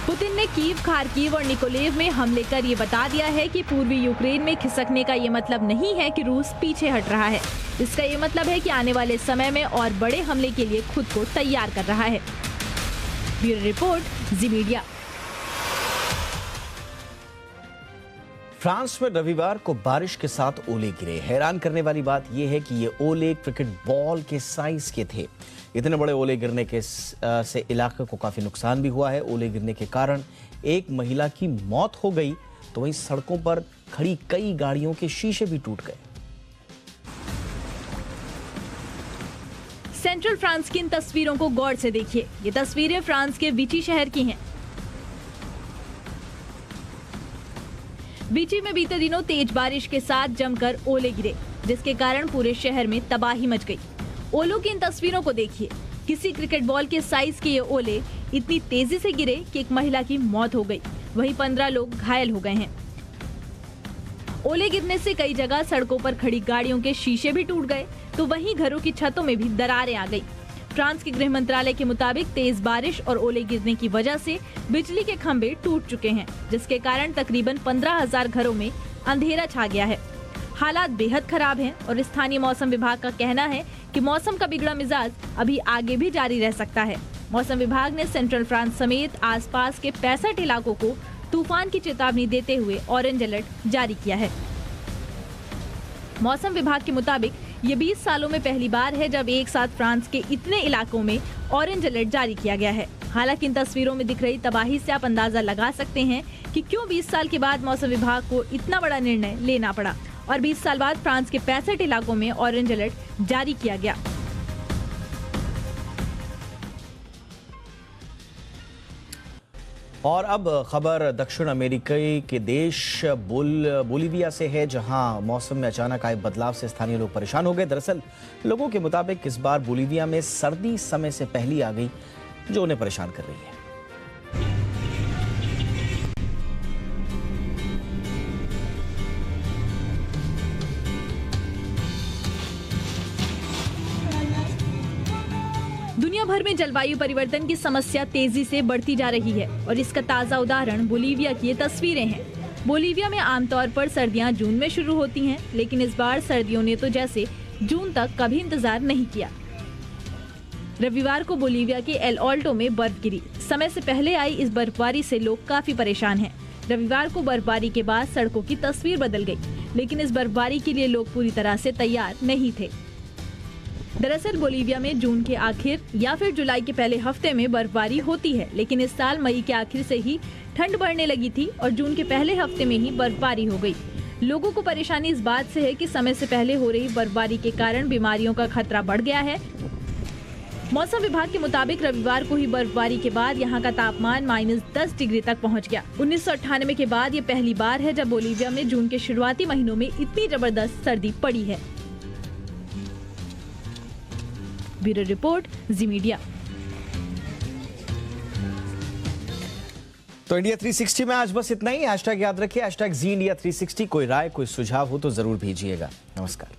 पुतिन ने कीव, खार्किव और निकोलेव में हमले कर ये बता दिया है कि पूर्वी यूक्रेन में खिसकने का ये मतलब नहीं है कि रूस पीछे हट रहा है। इसका ये मतलब है कि आने वाले समय में और बड़े हमले के लिए खुद को तैयार कर रहा है। ब्यूरो रिपोर्ट, जी मीडिया। फ्रांस में रविवार को बारिश के साथ ओले गिरे। हैरान करने वाली बात यह है कि ये ओले क्रिकेट बॉल के साइज के थे। इतने बड़े ओले गिरने के से इलाके को काफी नुकसान भी हुआ है। ओले गिरने के कारण एक महिला की मौत हो गई, तो वहीं सड़कों पर खड़ी कई गाड़ियों के शीशे भी टूट गए। सेंट्रल फ्रांस की इन तस्वीरों को गौर से देखिए। ये तस्वीरें फ्रांस के विची शहर की हैं। विची में बीते दिनों तेज बारिश के साथ जमकर ओले गिरे, जिसके कारण पूरे शहर में तबाही मच गई। ओलों की इन तस्वीरों को देखिए। किसी क्रिकेट बॉल के साइज के ये ओले इतनी तेजी से गिरे कि एक महिला की मौत हो गई, वहीं 15 लोग घायल हो गए हैं। ओले गिरने से कई जगह सड़कों पर खड़ी गाड़ियों के शीशे भी टूट गए, तो वहीं घरों की छतों में भी दरारें आ गई। फ्रांस के गृह मंत्रालय के मुताबिक तेज बारिश और ओले गिरने की वजह से बिजली के खंभे टूट चुके हैं, जिसके कारण तकरीबन 15,000 घरों में अंधेरा छा गया है। हालात बेहद खराब हैं और स्थानीय मौसम विभाग का कहना है कि मौसम का बिगड़ा मिजाज अभी आगे भी जारी रह सकता है। मौसम विभाग ने सेंट्रल फ्रांस समेत आसपास के 65 इलाकों को तूफान की चेतावनी देते हुए ऑरेंज अलर्ट जारी किया है। मौसम विभाग के मुताबिक ये 20 सालों में पहली बार है जब एक साथ फ्रांस के इतने इलाकों में ऑरेंज अलर्ट जारी किया गया है। हालांकि इन तस्वीरों में दिख रही तबाही से आप अंदाजा लगा सकते हैं कि क्यों 20 साल के बाद मौसम विभाग को इतना बड़ा निर्णय लेना पड़ा और 20 साल बाद फ्रांस के 65 इलाकों में ऑरेंज अलर्ट जारी किया गया। और अब खबर दक्षिण अमेरिकी के देश बोलीविया से है, जहां मौसम में अचानक आए बदलाव से स्थानीय लोग परेशान हो गए। दरअसल लोगों के मुताबिक इस बार बोलीविया में सर्दी समय से पहले आ गई, जो उन्हें परेशान कर रही है। दुनिया भर में जलवायु परिवर्तन की समस्या तेजी से बढ़ती जा रही है और इसका ताज़ा उदाहरण बोलीविया की ये तस्वीरें हैं। बोलीविया में आमतौर पर सर्दियां जून में शुरू होती हैं, लेकिन इस बार सर्दियों ने तो जैसे जून तक कभी इंतजार नहीं किया। रविवार को बोलीविया के एल ऑल्टो में बर्फ गिरी। समय से पहले आई इस बर्फबारी से लोग काफी परेशान हैं। रविवार को बर्फबारी के बाद सड़कों की तस्वीर बदल गई, लेकिन इस बर्फबारी के लिए लोग पूरी तरह से तैयार नहीं थे। दरअसल बोलीविया में जून के आखिर या फिर जुलाई के पहले हफ्ते में बर्फबारी होती है, लेकिन इस साल मई के आखिर से ही ठंड बढ़ने लगी थी और जून के पहले हफ्ते में ही बर्फबारी हो गई। लोगों को परेशानी इस बात से है कि समय से पहले हो रही बर्फबारी के कारण बीमारियों का खतरा बढ़ गया है। मौसम विभाग के मुताबिक रविवार को ही बर्फबारी के बाद यहाँ का तापमान -10 डिग्री तक पहुँच गया। 1998 के बाद ये पहली बार है जब बोलीविया में जून के शुरुआती महीनों में इतनी जबरदस्त सर्दी पड़ी है। ब्यूरो रिपोर्ट, जी मीडिया। तो इंडिया 360 में आज बस इतना ही। हैशटैग याद रखिए, हैशटैग जी इंडिया 360। कोई राय, कोई सुझाव हो तो जरूर भेजिएगा। नमस्कार।